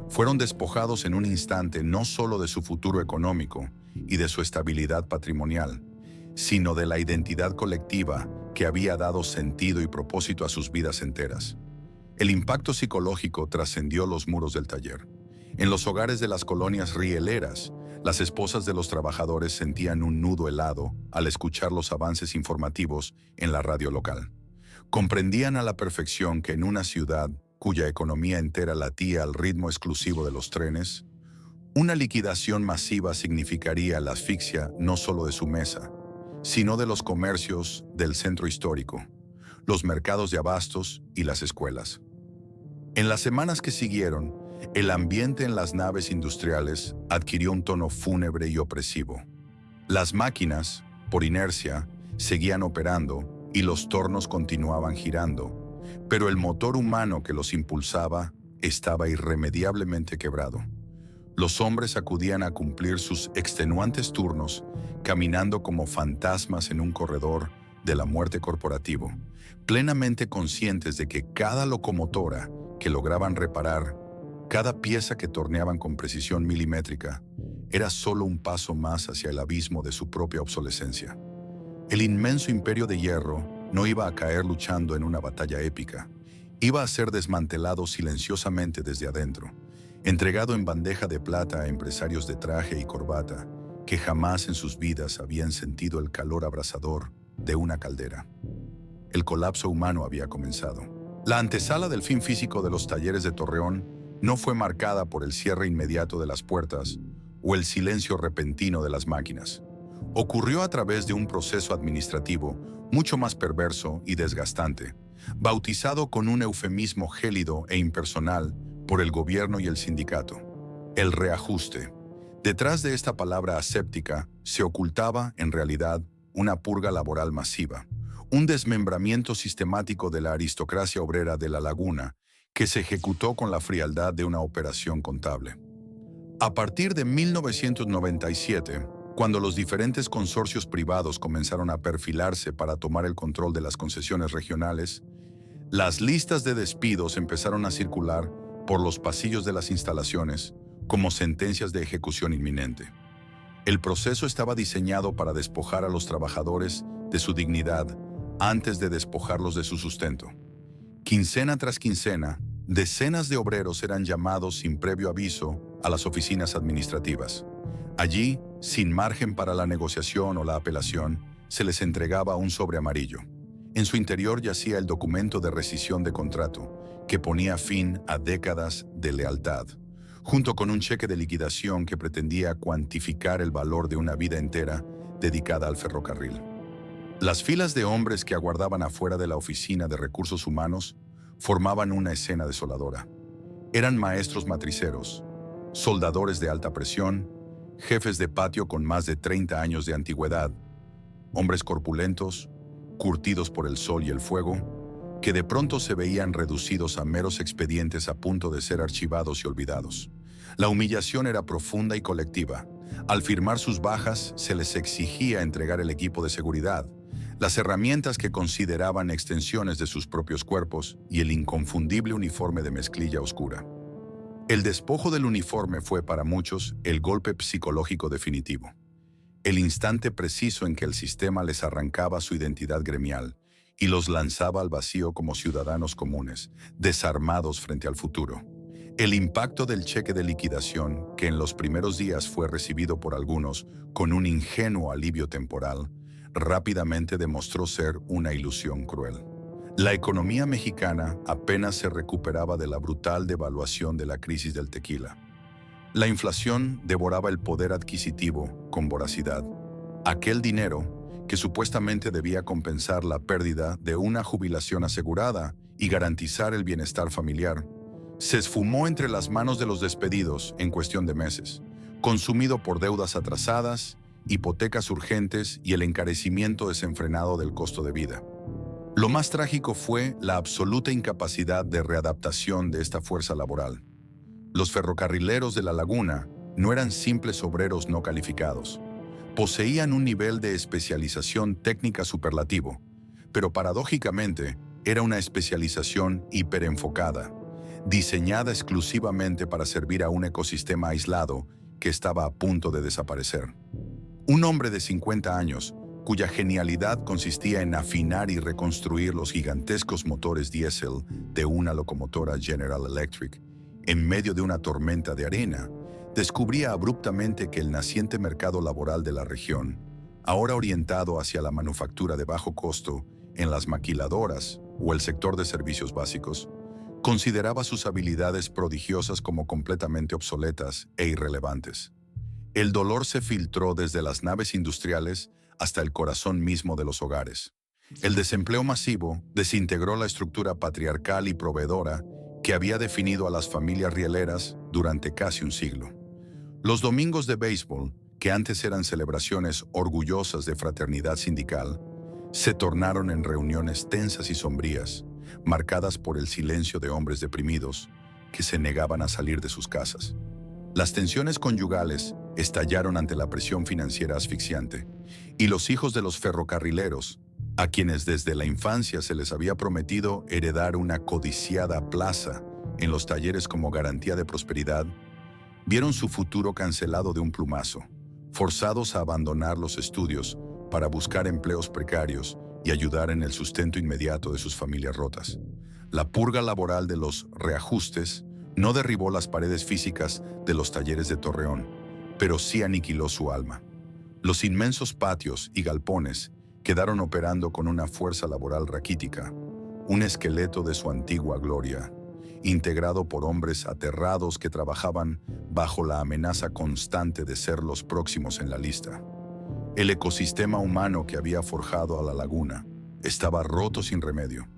Fueron despojados en un instante no solo de su futuro económico y de su estabilidad patrimonial, sino de la identidad colectiva que había dado sentido y propósito a sus vidas enteras. El impacto psicológico trascendió los muros del taller. En los hogares de las colonias rieleras, las esposas de los trabajadores sentían un nudo helado al escuchar los avances informativos en la radio local. Comprendían a la perfección que en una ciudad cuya economía entera latía al ritmo exclusivo de los trenes, una liquidación masiva significaría la asfixia no solo de su mesa, sino de los comercios del centro histórico, los mercados de abastos y las escuelas. En las semanas que siguieron, el ambiente en las naves industriales adquirió un tono fúnebre y opresivo. Las máquinas, por inercia, seguían operando y los tornos continuaban girando, pero el motor humano que los impulsaba estaba irremediablemente quebrado. Los hombres acudían a cumplir sus extenuantes turnos, caminando como fantasmas en un corredor de la muerte corporativo, plenamente conscientes de que cada locomotora que lograban reparar, cada pieza que torneaban con precisión milimétrica, era solo un paso más hacia el abismo de su propia obsolescencia. El inmenso imperio de hierro no iba a caer luchando en una batalla épica, iba a ser desmantelado silenciosamente desde adentro, entregado en bandeja de plata a empresarios de traje y corbata que jamás en sus vidas habían sentido el calor abrasador de una caldera. El colapso humano había comenzado. La antesala del fin físico de los talleres de Torreón no fue marcada por el cierre inmediato de las puertas o el silencio repentino de las máquinas. Ocurrió a través de un proceso administrativo mucho más perverso y desgastante, bautizado con un eufemismo gélido e impersonal por el gobierno y el sindicato: el reajuste. Detrás de esta palabra aséptica se ocultaba, en realidad, una purga laboral masiva, un desmembramiento sistemático de la aristocracia obrera de La Laguna que se ejecutó con la frialdad de una operación contable. A partir de 1997, cuando los diferentes consorcios privados comenzaron a perfilarse para tomar el control de las concesiones regionales, las listas de despidos empezaron a circular por los pasillos de las instalaciones como sentencias de ejecución inminente. El proceso estaba diseñado para despojar a los trabajadores de su dignidad antes de despojarlos de su sustento. Quincena tras quincena, decenas de obreros eran llamados sin previo aviso a las oficinas administrativas. Allí, sin margen para la negociación o la apelación, se les entregaba un sobre amarillo. En su interior yacía el documento de rescisión de contrato, que ponía fin a décadas de lealtad, junto con un cheque de liquidación que pretendía cuantificar el valor de una vida entera dedicada al ferrocarril. Las filas de hombres que aguardaban afuera de la oficina de recursos humanos formaban una escena desoladora. Eran maestros matriceros, soldadores de alta presión, jefes de patio con más de 30 años de antigüedad, hombres corpulentos, curtidos por el sol y el fuego, que de pronto se veían reducidos a meros expedientes a punto de ser archivados y olvidados. La humillación era profunda y colectiva. Al firmar sus bajas, se les exigía entregar el equipo de seguridad, las herramientas que consideraban extensiones de sus propios cuerpos y el inconfundible uniforme de mezclilla oscura. El despojo del uniforme fue para muchos el golpe psicológico definitivo, el instante preciso en que el sistema les arrancaba su identidad gremial y los lanzaba al vacío como ciudadanos comunes, desarmados frente al futuro. El impacto del cheque de liquidación, que en los primeros días fue recibido por algunos con un ingenuo alivio temporal, rápidamente demostró ser una ilusión cruel. La economía mexicana apenas se recuperaba de la brutal devaluación de la crisis del tequila. La inflación devoraba el poder adquisitivo con voracidad. Aquel dinero, que supuestamente debía compensar la pérdida de una jubilación asegurada y garantizar el bienestar familiar, se esfumó entre las manos de los despedidos en cuestión de meses, consumido por deudas atrasadas, hipotecas urgentes y el encarecimiento desenfrenado del costo de vida. Lo más trágico fue la absoluta incapacidad de readaptación de esta fuerza laboral. Los ferrocarrileros de La Laguna no eran simples obreros no calificados. Poseían un nivel de especialización técnica superlativo, pero paradójicamente era una especialización hiperenfocada, diseñada exclusivamente para servir a un ecosistema aislado que estaba a punto de desaparecer. Un hombre de 50 años, cuya genialidad consistía en afinar y reconstruir los gigantescos motores diésel de una locomotora General Electric, en medio de una tormenta de arena, descubría abruptamente que el naciente mercado laboral de la región, ahora orientado hacia la manufactura de bajo costo en las maquiladoras o el sector de servicios básicos, consideraba sus habilidades prodigiosas como completamente obsoletas e irrelevantes. El dolor se filtró desde las naves industriales hasta el corazón mismo de los hogares. El desempleo masivo desintegró la estructura patriarcal y proveedora que había definido a las familias rieleras durante casi un siglo. Los domingos de béisbol, que antes eran celebraciones orgullosas de fraternidad sindical, se tornaron en reuniones tensas y sombrías, marcadas por el silencio de hombres deprimidos que se negaban a salir de sus casas. Las tensiones conyugales estallaron ante la presión financiera asfixiante, y los hijos de los ferrocarrileros, a quienes desde la infancia se les había prometido heredar una codiciada plaza en los talleres como garantía de prosperidad, vieron su futuro cancelado de un plumazo, forzados a abandonar los estudios para buscar empleos precarios y ayudar en el sustento inmediato de sus familias rotas. La purga laboral de los reajustes no derribó las paredes físicas de los talleres de Torreón, pero sí aniquiló su alma. Los inmensos patios y galpones quedaron operando con una fuerza laboral raquítica, un esqueleto de su antigua gloria, integrado por hombres aterrados que trabajaban bajo la amenaza constante de ser los próximos en la lista. El ecosistema humano que había forjado a la laguna estaba roto sin remedio.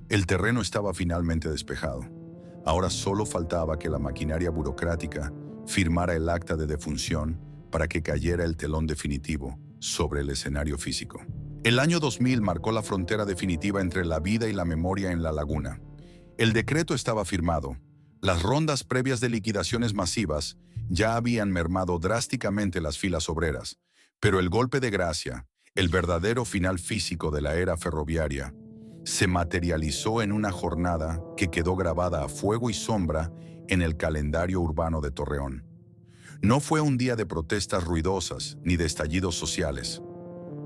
El terreno estaba finalmente despejado. Ahora solo faltaba que la maquinaria burocrática firmara el acta de defunción para que cayera el telón definitivo sobre el escenario físico. El año 2000 marcó la frontera definitiva entre la vida y la memoria en la laguna. El decreto estaba firmado. Las rondas previas de liquidaciones masivas ya habían mermado drásticamente las filas obreras, pero el golpe de gracia, el verdadero final físico de la era ferroviaria, se materializó en una jornada que quedó grabada a fuego y sombra en el calendario urbano de Torreón. No fue un día de protestas ruidosas ni de estallidos sociales.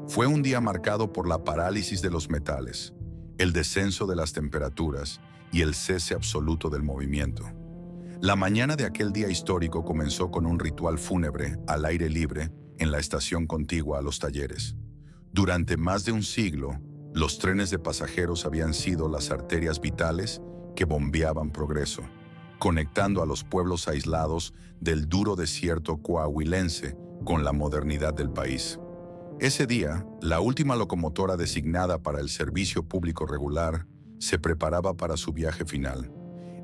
Fue un día marcado por la parálisis de los metales, el descenso de las temperaturas y el cese absoluto del movimiento. La mañana de aquel día histórico comenzó con un ritual fúnebre al aire libre en la estación contigua a los talleres. Durante más de un siglo, los trenes de pasajeros habían sido las arterias vitales que bombeaban progreso, conectando a los pueblos aislados del duro desierto coahuilense con la modernidad del país. Ese día, la última locomotora designada para el servicio público regular se preparaba para su viaje final.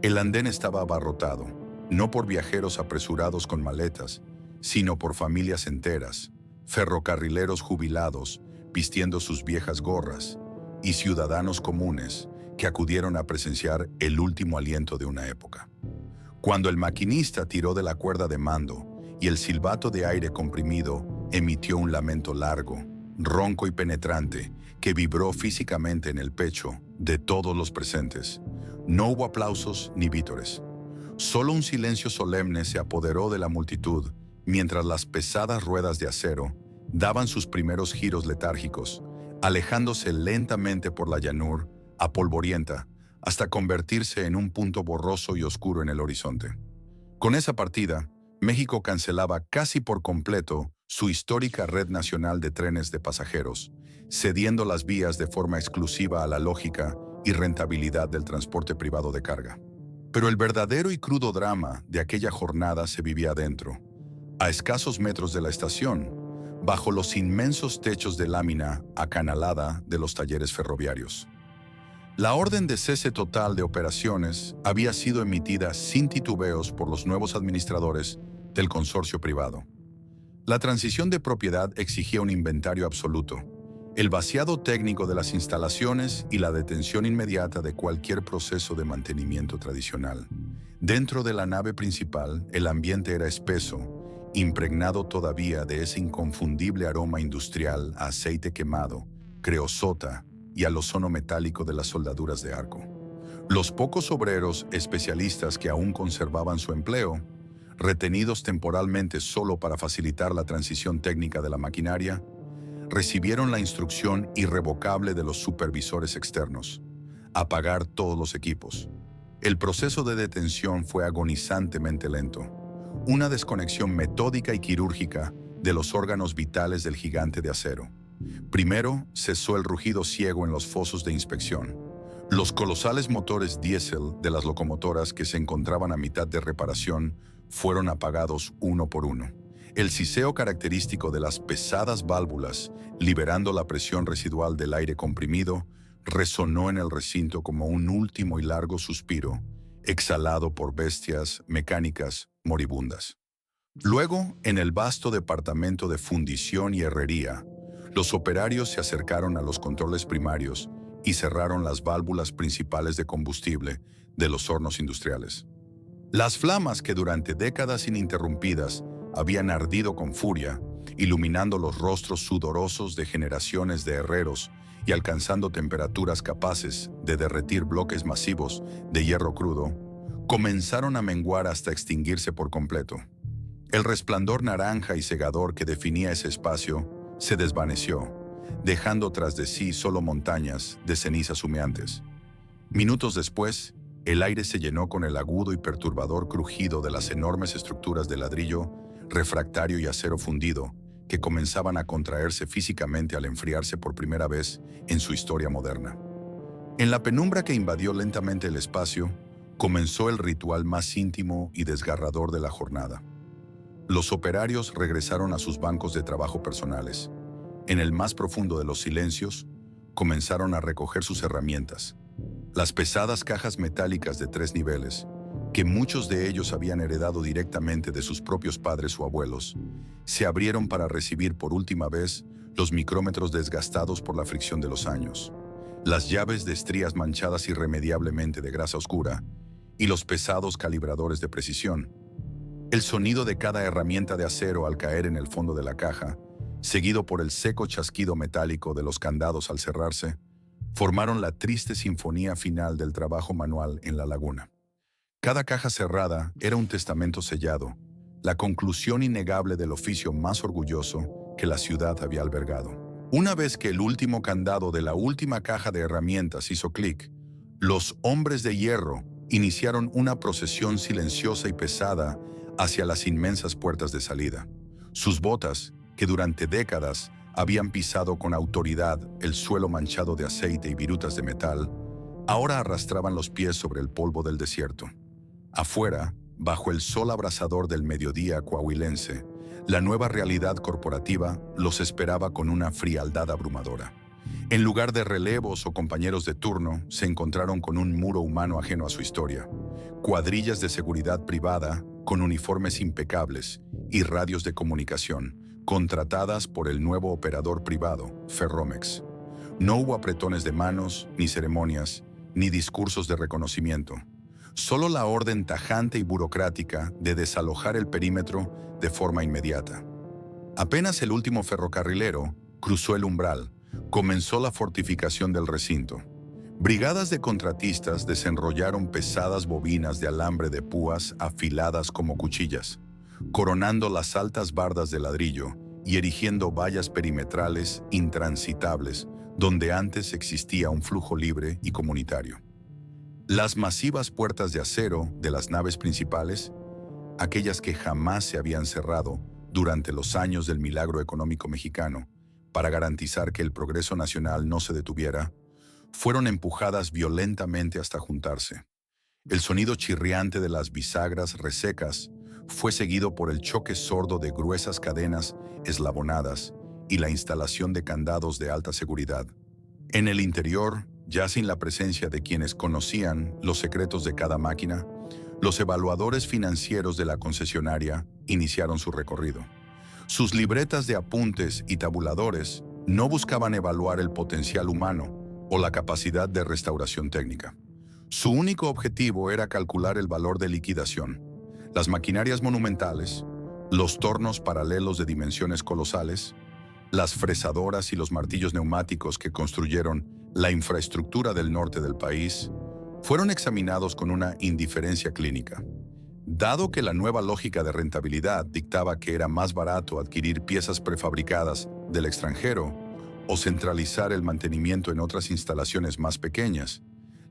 El andén estaba abarrotado, no por viajeros apresurados con maletas, sino por familias enteras, ferrocarrileros jubilados vistiendo sus viejas gorras y ciudadanos comunes que acudieron a presenciar el último aliento de una época. Cuando el maquinista tiró de la cuerda de mando y el silbato de aire comprimido emitió un lamento largo, ronco y penetrante que vibró físicamente en el pecho de todos los presentes, no hubo aplausos ni vítores. Solo un silencio solemne se apoderó de la multitud mientras las pesadas ruedas de acero daban sus primeros giros letárgicos, alejándose lentamente por la llanura apolvorienta hasta convertirse en un punto borroso y oscuro en el horizonte. Con esa partida, México cancelaba casi por completo su histórica red nacional de trenes de pasajeros, cediendo las vías de forma exclusiva a la lógica y rentabilidad del transporte privado de carga. Pero el verdadero y crudo drama de aquella jornada se vivía adentro, a escasos metros de la estación, bajo los inmensos techos de lámina acanalada de los talleres ferroviarios. La orden de cese total de operaciones había sido emitida sin titubeos por los nuevos administradores del consorcio privado. La transición de propiedad exigía un inventario absoluto, el vaciado técnico de las instalaciones y la detención inmediata de cualquier proceso de mantenimiento tradicional. Dentro de la nave principal, el ambiente era espeso, impregnado todavía de ese inconfundible aroma industrial a aceite quemado, creosota y al ozono metálico de las soldaduras de arco. Los pocos obreros especialistas que aún conservaban su empleo, retenidos temporalmente solo para facilitar la transición técnica de la maquinaria, recibieron la instrucción irrevocable de los supervisores externos: apagar todos los equipos. El proceso de detención fue agonizantemente lento, una desconexión metódica y quirúrgica de los órganos vitales del gigante de acero. Primero, cesó el rugido ciego en los fosos de inspección. Los colosales motores diésel de las locomotoras que se encontraban a mitad de reparación fueron apagados uno por uno. El siseo característico de las pesadas válvulas, liberando la presión residual del aire comprimido, resonó en el recinto como un último y largo suspiro, exhalado por bestias mecánicas moribundas. Luego, en el vasto departamento de fundición y herrería, los operarios se acercaron a los controles primarios y cerraron las válvulas principales de combustible de los hornos industriales. Las flamas que durante décadas ininterrumpidas habían ardido con furia, iluminando los rostros sudorosos de generaciones de herreros y alcanzando temperaturas capaces de derretir bloques masivos de hierro crudo, comenzaron a menguar hasta extinguirse por completo. El resplandor naranja y cegador que definía ese espacio se desvaneció, dejando tras de sí solo montañas de cenizas humeantes. Minutos después, el aire se llenó con el agudo y perturbador crujido de las enormes estructuras de ladrillo, refractario y acero fundido, que comenzaban a contraerse físicamente al enfriarse por primera vez en su historia moderna. En la penumbra que invadió lentamente el espacio, comenzó el ritual más íntimo y desgarrador de la jornada. Los operarios regresaron a sus bancos de trabajo personales. En el más profundo de los silencios, comenzaron a recoger sus herramientas. Las pesadas cajas metálicas de 3 niveles, que muchos de ellos habían heredado directamente de sus propios padres o abuelos, se abrieron para recibir por última vez los micrómetros desgastados por la fricción de los años, las llaves de estrías manchadas irremediablemente de grasa oscura y los pesados calibradores de precisión. El sonido de cada herramienta de acero al caer en el fondo de la caja, seguido por el seco chasquido metálico de los candados al cerrarse, formaron la triste sinfonía final del trabajo manual en la laguna. Cada caja cerrada era un testamento sellado, la conclusión innegable del oficio más orgulloso que la ciudad había albergado. Una vez que el último candado de la última caja de herramientas hizo clic, los hombres de hierro iniciaron una procesión silenciosa y pesada hacia las inmensas puertas de salida. Sus botas, que durante décadas habían pisado con autoridad el suelo manchado de aceite y virutas de metal, ahora arrastraban los pies sobre el polvo del desierto. Afuera, bajo el sol abrasador del mediodía coahuilense, la nueva realidad corporativa los esperaba con una frialdad abrumadora. En lugar de relevos o compañeros de turno, se encontraron con un muro humano ajeno a su historia, cuadrillas de seguridad privada con uniformes impecables y radios de comunicación, contratadas por el nuevo operador privado, Ferromex. No hubo apretones de manos, ni ceremonias, ni discursos de reconocimiento. Solo la orden tajante y burocrática de desalojar el perímetro de forma inmediata. Apenas el último ferrocarrilero cruzó el umbral, comenzó la fortificación del recinto. Brigadas de contratistas desenrollaron pesadas bobinas de alambre de púas afiladas como cuchillas, coronando las altas bardas de ladrillo y erigiendo vallas perimetrales intransitables donde antes existía un flujo libre y comunitario. Las masivas puertas de acero de las naves principales, aquellas que jamás se habían cerrado durante los años del milagro económico mexicano, para garantizar que el progreso nacional no se detuviera, fueron empujadas violentamente hasta juntarse. El sonido chirriante de las bisagras resecas fue seguido por el choque sordo de gruesas cadenas eslabonadas y la instalación de candados de alta seguridad. En el interior, ya sin la presencia de quienes conocían los secretos de cada máquina, los evaluadores financieros de la concesionaria iniciaron su recorrido. Sus libretas de apuntes y tabuladores no buscaban evaluar el potencial humano o la capacidad de restauración técnica. Su único objetivo era calcular el valor de liquidación. Las maquinarias monumentales, los tornos paralelos de dimensiones colosales, las fresadoras y los martillos neumáticos que construyeron la infraestructura del norte del país, fueron examinados con una indiferencia clínica. Dado que la nueva lógica de rentabilidad dictaba que era más barato adquirir piezas prefabricadas del extranjero o centralizar el mantenimiento en otras instalaciones más pequeñas,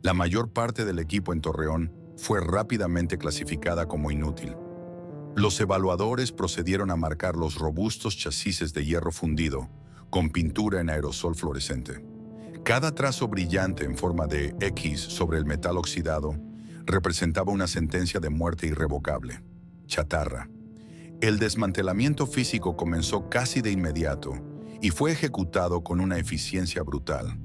la mayor parte del equipo en Torreón fue rápidamente clasificada como inútil. Los evaluadores procedieron a marcar los robustos chasis de hierro fundido con pintura en aerosol fluorescente. Cada trazo brillante en forma de X sobre el metal oxidado representaba una sentencia de muerte irrevocable. Chatarra. El desmantelamiento físico comenzó casi de inmediato y fue ejecutado con una eficiencia brutal.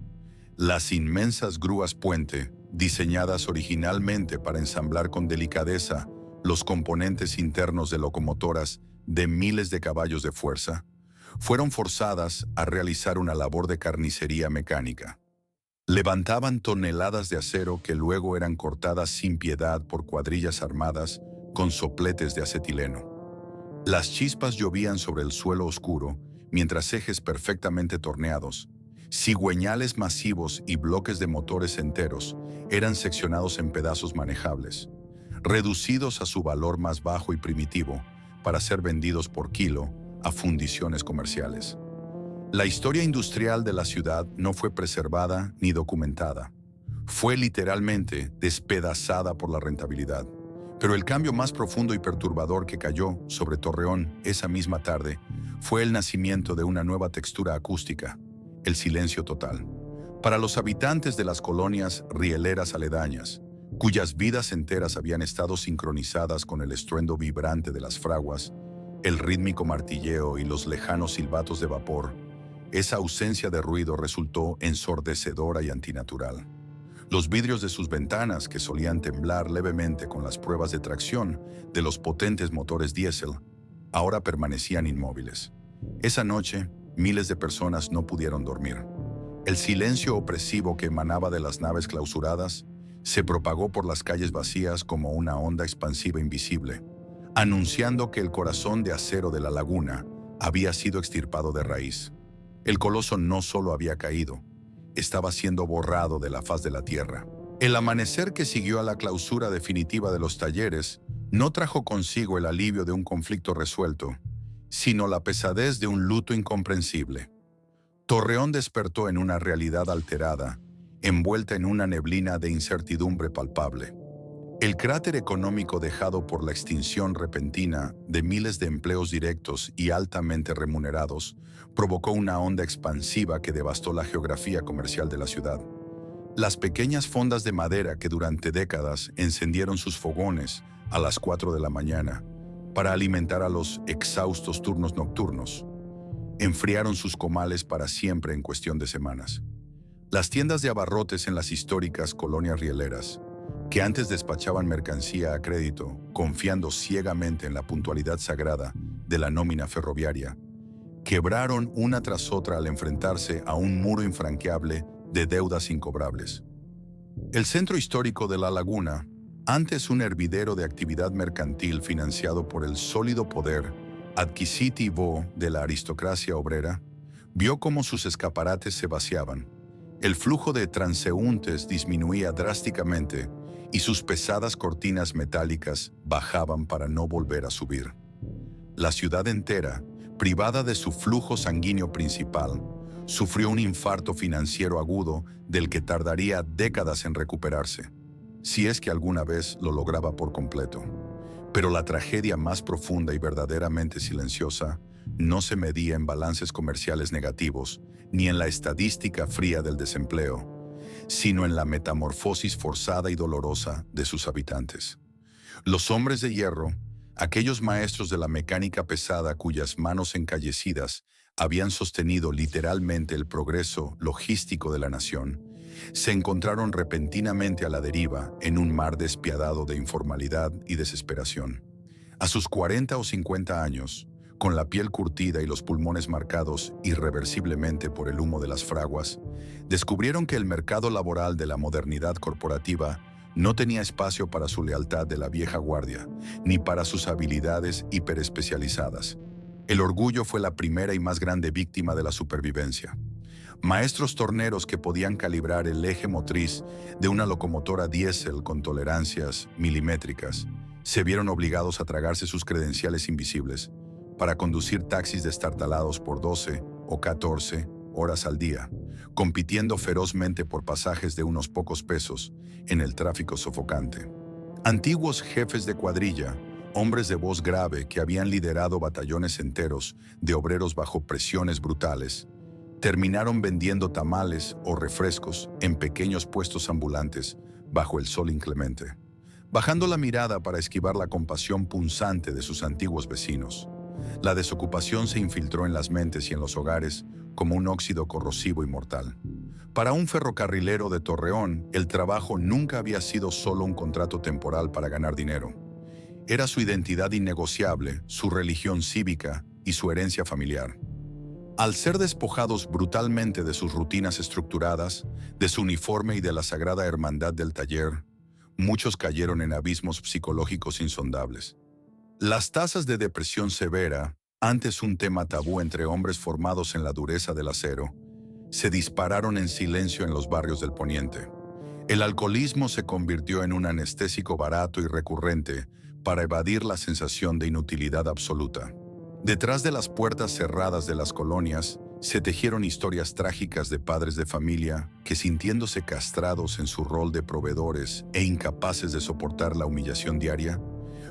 Las inmensas grúas puente, diseñadas originalmente para ensamblar con delicadeza los componentes internos de locomotoras de miles de caballos de fuerza, fueron forzadas a realizar una labor de carnicería mecánica. Levantaban toneladas de acero que luego eran cortadas sin piedad por cuadrillas armadas con sopletes de acetileno. Las chispas llovían sobre el suelo oscuro, mientras ejes perfectamente torneados, cigüeñales masivos y bloques de motores enteros eran seccionados en pedazos manejables, reducidos a su valor más bajo y primitivo para ser vendidos por kilo a fundiciones comerciales. La historia industrial de la ciudad no fue preservada ni documentada. Fue literalmente despedazada por la rentabilidad. Pero el cambio más profundo y perturbador que cayó sobre Torreón esa misma tarde fue el nacimiento de una nueva textura acústica, el silencio total. Para los habitantes de las colonias rieleras aledañas, cuyas vidas enteras habían estado sincronizadas con el estruendo vibrante de las fraguas, el rítmico martilleo y los lejanos silbatos de vapor, esa ausencia de ruido resultó ensordecedora y antinatural. Los vidrios de sus ventanas, que solían temblar levemente con las pruebas de tracción de los potentes motores diésel, ahora permanecían inmóviles. Esa noche, miles de personas no pudieron dormir. El silencio opresivo que emanaba de las naves clausuradas se propagó por las calles vacías como una onda expansiva invisible, anunciando que el corazón de acero de la laguna había sido extirpado de raíz. El coloso no solo había caído, estaba siendo borrado de la faz de la tierra. El amanecer que siguió a la clausura definitiva de los talleres no trajo consigo el alivio de un conflicto resuelto, sino la pesadez de un luto incomprensible. Torreón despertó en una realidad alterada, envuelta en una neblina de incertidumbre palpable. El cráter económico dejado por la extinción repentina de miles de empleos directos y altamente remunerados provocó una onda expansiva que devastó la geografía comercial de la ciudad. Las pequeñas fondas de madera que durante décadas encendieron sus fogones a las 4 de la mañana para alimentar a los exhaustos turnos nocturnos, enfriaron sus comales para siempre en cuestión de semanas. Las tiendas de abarrotes en las históricas colonias rieleras, que antes despachaban mercancía a crédito, confiando ciegamente en la puntualidad sagrada de la nómina ferroviaria, quebraron una tras otra al enfrentarse a un muro infranqueable de deudas incobrables. El centro histórico de La Laguna, antes un hervidero de actividad mercantil financiado por el sólido poder adquisitivo de la aristocracia obrera, vio cómo sus escaparates se vaciaban, el flujo de transeúntes disminuía drásticamente y sus pesadas cortinas metálicas bajaban para no volver a subir. La ciudad entera, privada de su flujo sanguíneo principal, sufrió un infarto financiero agudo del que tardaría décadas en recuperarse, si es que alguna vez lo lograba por completo. Pero la tragedia más profunda y verdaderamente silenciosa no se medía en balances comerciales negativos ni en la estadística fría del desempleo, sino en la metamorfosis forzada y dolorosa de sus habitantes. Los hombres de hierro, aquellos maestros de la mecánica pesada cuyas manos encallecidas habían sostenido literalmente el progreso logístico de la nación, se encontraron repentinamente a la deriva en un mar despiadado de informalidad y desesperación. A sus 40 o 50 años, con la piel curtida y los pulmones marcados irreversiblemente por el humo de las fraguas, descubrieron que el mercado laboral de la modernidad corporativa no tenía espacio para su lealtad de la vieja guardia, ni para sus habilidades hiperespecializadas. El orgullo fue la primera y más grande víctima de la supervivencia. Maestros torneros que podían calibrar el eje motriz de una locomotora diésel con tolerancias milimétricas se vieron obligados a tragarse sus credenciales invisibles para conducir taxis destartalados por 12 o 14 horas al día, compitiendo ferozmente por pasajes de unos pocos pesos en el tráfico sofocante. Antiguos jefes de cuadrilla, hombres de voz grave que habían liderado batallones enteros de obreros bajo presiones brutales, terminaron vendiendo tamales o refrescos en pequeños puestos ambulantes bajo el sol inclemente. bajando la mirada para esquivar la compasión punzante de sus antiguos vecinos. La desocupación se infiltró en las mentes y en los hogares como un óxido corrosivo y mortal. Para un ferrocarrilero de Torreón, el trabajo nunca había sido solo un contrato temporal para ganar dinero. Era su identidad innegociable, su religión cívica y su herencia familiar. Al ser despojados brutalmente de sus rutinas estructuradas, de su uniforme y de la sagrada hermandad del taller, muchos cayeron en abismos psicológicos insondables. Las tasas de depresión severa, antes un tema tabú entre hombres formados en la dureza del acero, se dispararon en silencio en los barrios del Poniente. El alcoholismo se convirtió en un anestésico barato y recurrente para evadir la sensación de inutilidad absoluta. Detrás de las puertas cerradas de las colonias, se tejieron historias trágicas de padres de familia que, sintiéndose castrados en su rol de proveedores e incapaces de soportar la humillación diaria,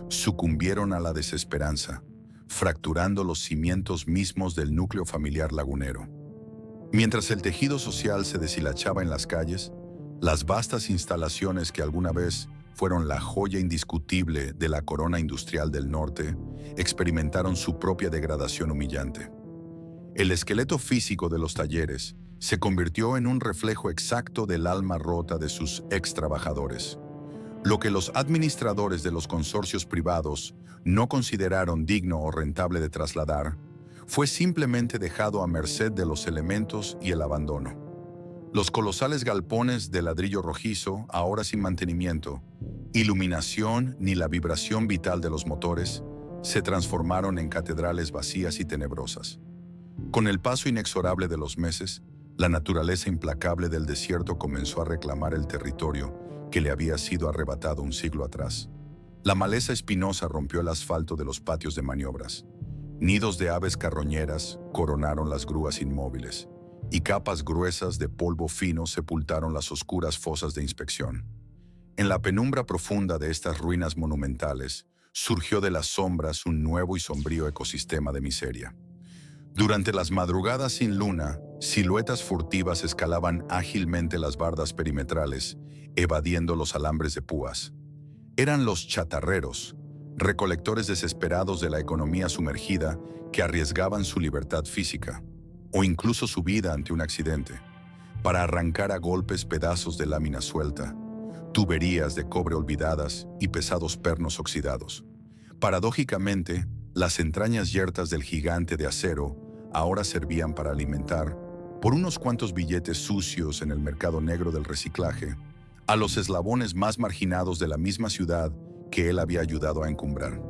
sucumbieron a la desesperanza, fracturando los cimientos mismos del núcleo familiar lagunero. Mientras el tejido social se deshilachaba en las calles, las vastas instalaciones que alguna vez fueron la joya indiscutible de la corona industrial del norte, experimentaron su propia degradación humillante. El esqueleto físico de los talleres se convirtió en un reflejo exacto del alma rota de sus ex-trabajadores. Lo que los administradores de los consorcios privados no consideraron digno o rentable de trasladar, fue simplemente dejado a merced de los elementos y el abandono. Los colosales galpones de ladrillo rojizo, ahora sin mantenimiento, iluminación ni la vibración vital de los motores, se transformaron en catedrales vacías y tenebrosas. Con el paso inexorable de los meses, la naturaleza implacable del desierto comenzó a reclamar el territorio que le había sido arrebatado un siglo atrás. La maleza espinosa rompió el asfalto de los patios de maniobras. Nidos de aves carroñeras coronaron las grúas inmóviles, y capas gruesas de polvo fino sepultaron las oscuras fosas de inspección. En la penumbra profunda de estas ruinas monumentales, surgió de las sombras un nuevo y sombrío ecosistema de miseria. Durante las madrugadas sin luna, siluetas furtivas escalaban ágilmente las bardas perimetrales, evadiendo los alambres de púas. Eran los chatarreros, recolectores desesperados de la economía sumergida que arriesgaban su libertad física, o incluso su vida ante un accidente, para arrancar a golpes pedazos de lámina suelta, tuberías de cobre olvidadas y pesados pernos oxidados. Paradójicamente, las entrañas yertas del gigante de acero ahora servían para alimentar, por unos cuantos billetes sucios en el mercado negro del reciclaje, a los eslabones más marginados de la misma ciudad que él había ayudado a encumbrar.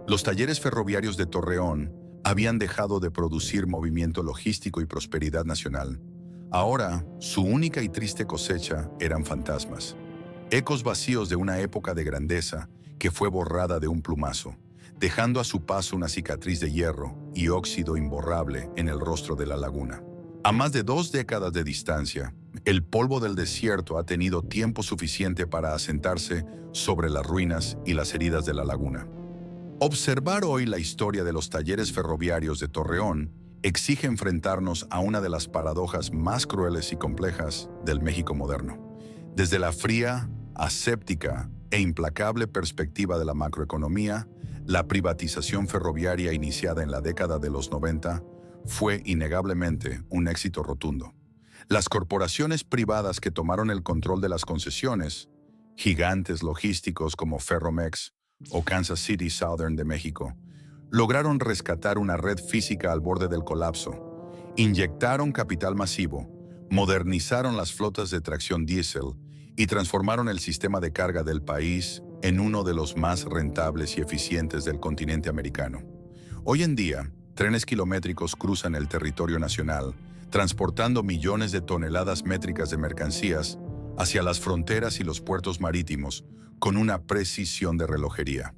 Los talleres ferroviarios de Torreón habían dejado de producir movimiento logístico y prosperidad nacional. Ahora, su única y triste cosecha eran fantasmas, ecos vacíos de una época de grandeza que fue borrada de un plumazo, dejando a su paso una cicatriz de hierro y óxido imborrable en el rostro de la laguna. A más de 2 décadas de distancia, el polvo del desierto ha tenido tiempo suficiente para asentarse sobre las ruinas y las heridas de la laguna. Observar hoy la historia de los talleres ferroviarios de Torreón exige enfrentarnos a una de las paradojas más crueles y complejas del México moderno. Desde la fría, aséptica e implacable perspectiva de la macroeconomía, la privatización ferroviaria iniciada en la década de los 90 fue innegablemente un éxito rotundo. Las corporaciones privadas que tomaron el control de las concesiones, gigantes logísticos como Ferromex o Kansas City Southern de México, lograron rescatar una red física al borde del colapso, inyectaron capital masivo, modernizaron las flotas de tracción diésel y transformaron el sistema de carga del país en uno de los más rentables y eficientes del continente americano. Hoy en día, trenes kilométricos cruzan el territorio nacional, transportando millones de toneladas métricas de mercancías hacia las fronteras y los puertos marítimos con una precisión de relojería.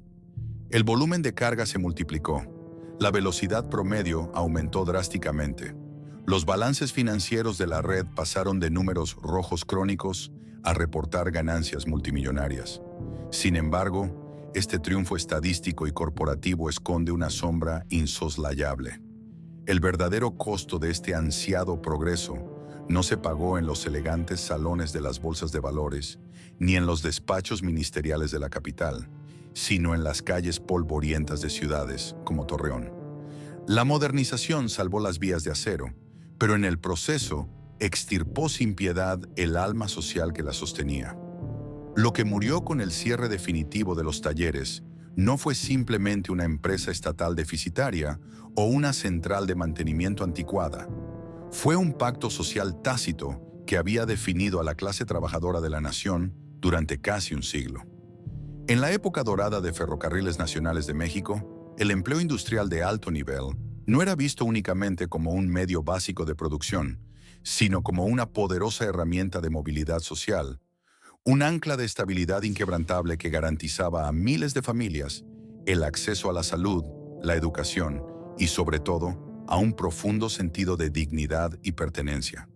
El volumen de carga se multiplicó, la velocidad promedio aumentó drásticamente. Los balances financieros de la red pasaron de números rojos crónicos a reportar ganancias multimillonarias. Sin embargo, este triunfo estadístico y corporativo esconde una sombra insoslayable. El verdadero costo de este ansiado progreso no se pagó en los elegantes salones de las bolsas de valores, ni en los despachos ministeriales de la capital, sino en las calles polvorientas de ciudades como Torreón. La modernización salvó las vías de acero, pero en el proceso extirpó sin piedad el alma social que la sostenía. Lo que murió con el cierre definitivo de los talleres no fue simplemente una empresa estatal deficitaria o una central de mantenimiento anticuada. Fue un pacto social tácito que había definido a la clase trabajadora de la nación durante casi un siglo. En la época dorada de Ferrocarriles Nacionales de México, el empleo industrial de alto nivel no era visto únicamente como un medio básico de producción, sino como una poderosa herramienta de movilidad social, un ancla de estabilidad inquebrantable que garantizaba a miles de familias el acceso a la salud, la educación y, sobre todo, a un profundo sentido de dignidad y pertenencia.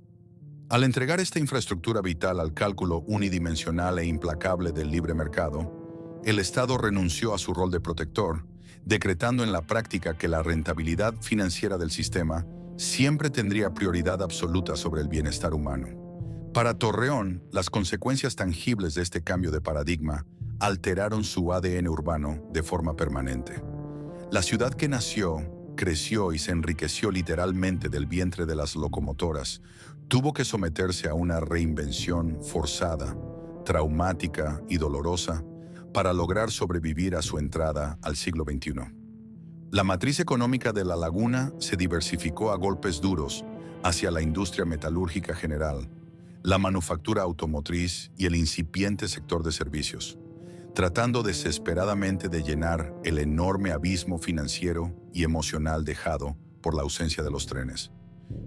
Al entregar esta infraestructura vital al cálculo unidimensional e implacable del libre mercado, el Estado renunció a su rol de protector, decretando en la práctica que la rentabilidad financiera del sistema siempre tendría prioridad absoluta sobre el bienestar humano. Para Torreón, las consecuencias tangibles de este cambio de paradigma alteraron su ADN urbano de forma permanente. La ciudad que nació, creció y se enriqueció literalmente del vientre de las locomotoras, tuvo que someterse a una reinvención forzada, traumática y dolorosa para lograr sobrevivir a su entrada al siglo XXI. La matriz económica de la laguna se diversificó a golpes duros hacia la industria metalúrgica general, la manufactura automotriz y el incipiente sector de servicios, tratando desesperadamente de llenar el enorme abismo financiero y emocional dejado por la ausencia de los trenes.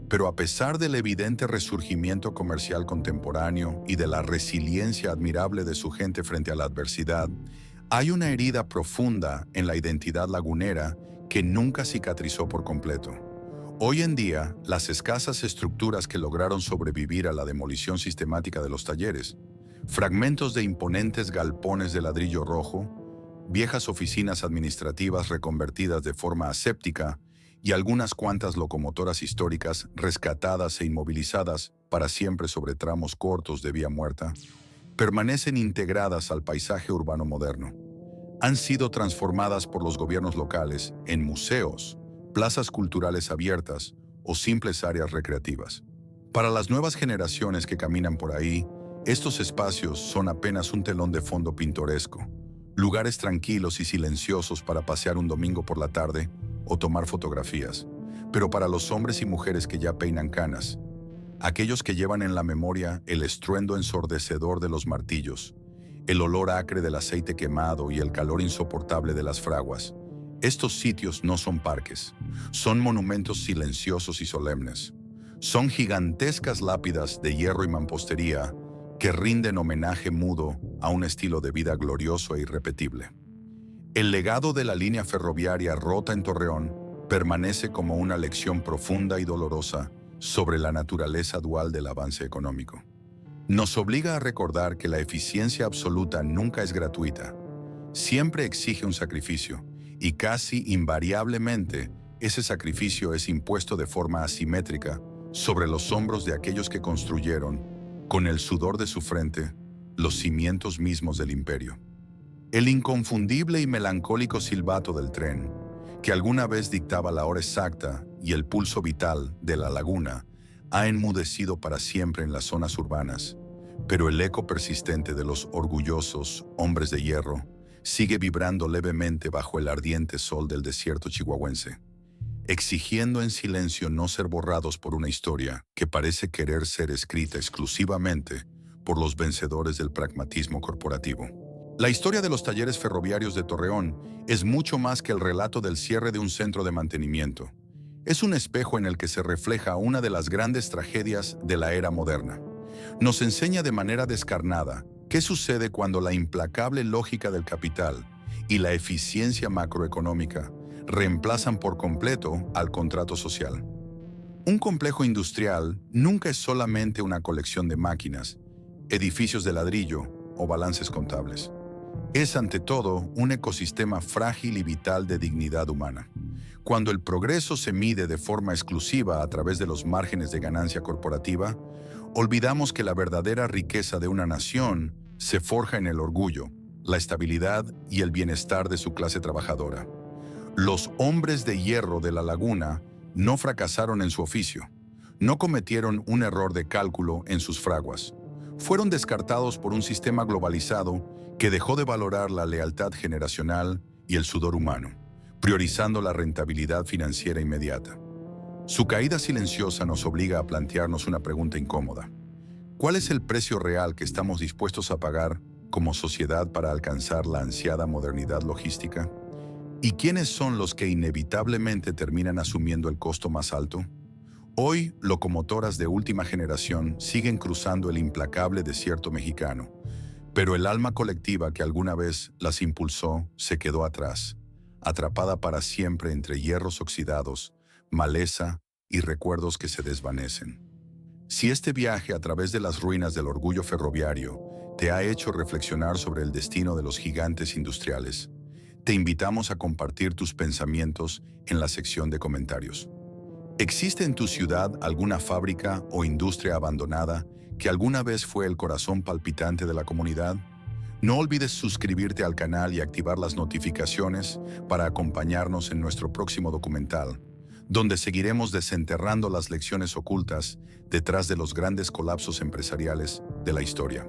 Pero a pesar del evidente resurgimiento comercial contemporáneo y de la resiliencia admirable de su gente frente a la adversidad, hay una herida profunda en la identidad lagunera que nunca cicatrizó por completo. Hoy en día, las escasas estructuras que lograron sobrevivir a la demolición sistemática de los talleres, fragmentos de imponentes galpones de ladrillo rojo, viejas oficinas administrativas reconvertidas de forma aséptica y algunas cuantas locomotoras históricas rescatadas e inmovilizadas para siempre sobre tramos cortos de vía muerta, permanecen integradas al paisaje urbano moderno. Han sido transformadas por los gobiernos locales en museos, plazas culturales abiertas o simples áreas recreativas. Para las nuevas generaciones que caminan por ahí, estos espacios son apenas un telón de fondo pintoresco, lugares tranquilos y silenciosos para pasear un domingo por la tarde o tomar fotografías. Pero para los hombres y mujeres que ya peinan canas, aquellos que llevan en la memoria el estruendo ensordecedor de los martillos, el olor acre del aceite quemado y el calor insoportable de las fraguas, estos sitios no son parques, son monumentos silenciosos y solemnes. Son gigantescas lápidas de hierro y mampostería que rinden homenaje mudo a un estilo de vida glorioso e irrepetible. El legado de la línea ferroviaria rota en Torreón permanece como una lección profunda y dolorosa sobre la naturaleza dual del avance económico. Nos obliga a recordar que la eficiencia absoluta nunca es gratuita. Siempre exige un sacrificio, y casi invariablemente ese sacrificio es impuesto de forma asimétrica sobre los hombros de aquellos que construyeron, con el sudor de su frente, los cimientos mismos del imperio. El inconfundible y melancólico silbato del tren, que alguna vez dictaba la hora exacta y el pulso vital de la laguna, ha enmudecido para siempre en las zonas urbanas, pero el eco persistente de los orgullosos hombres de hierro sigue vibrando levemente bajo el ardiente sol del desierto chihuahuense, exigiendo en silencio no ser borrados por una historia que parece querer ser escrita exclusivamente por los vencedores del pragmatismo corporativo. La historia de los talleres ferroviarios de Torreón es mucho más que el relato del cierre de un centro de mantenimiento. Es un espejo en el que se refleja una de las grandes tragedias de la era moderna. Nos enseña de manera descarnada qué sucede cuando la implacable lógica del capital y la eficiencia macroeconómica reemplazan por completo al contrato social. Un complejo industrial nunca es solamente una colección de máquinas, edificios de ladrillo o balances contables. Es ante todo un ecosistema frágil y vital de dignidad humana. Cuando el progreso se mide de forma exclusiva a través de los márgenes de ganancia corporativa, olvidamos que la verdadera riqueza de una nación se forja en el orgullo, la estabilidad y el bienestar de su clase trabajadora. Los hombres de hierro de la laguna no fracasaron en su oficio, no cometieron un error de cálculo en sus fraguas. Fueron descartados por un sistema globalizado que dejó de valorar la lealtad generacional y el sudor humano, priorizando la rentabilidad financiera inmediata. Su caída silenciosa nos obliga a plantearnos una pregunta incómoda. ¿Cuál es el precio real que estamos dispuestos a pagar como sociedad para alcanzar la ansiada modernidad logística? ¿Y quiénes son los que inevitablemente terminan asumiendo el costo más alto? Hoy, locomotoras de última generación siguen cruzando el implacable desierto mexicano, pero el alma colectiva que alguna vez las impulsó se quedó atrás, atrapada para siempre entre hierros oxidados, maleza y recuerdos que se desvanecen. Si este viaje a través de las ruinas del orgullo ferroviario te ha hecho reflexionar sobre el destino de los gigantes industriales, te invitamos a compartir tus pensamientos en la sección de comentarios. ¿Existe en tu ciudad alguna fábrica o industria abandonada que alguna vez fue el corazón palpitante de la comunidad? No olvides suscribirte al canal y activar las notificaciones para acompañarnos en nuestro próximo documental, donde seguiremos desenterrando las lecciones ocultas detrás de los grandes colapsos empresariales de la historia.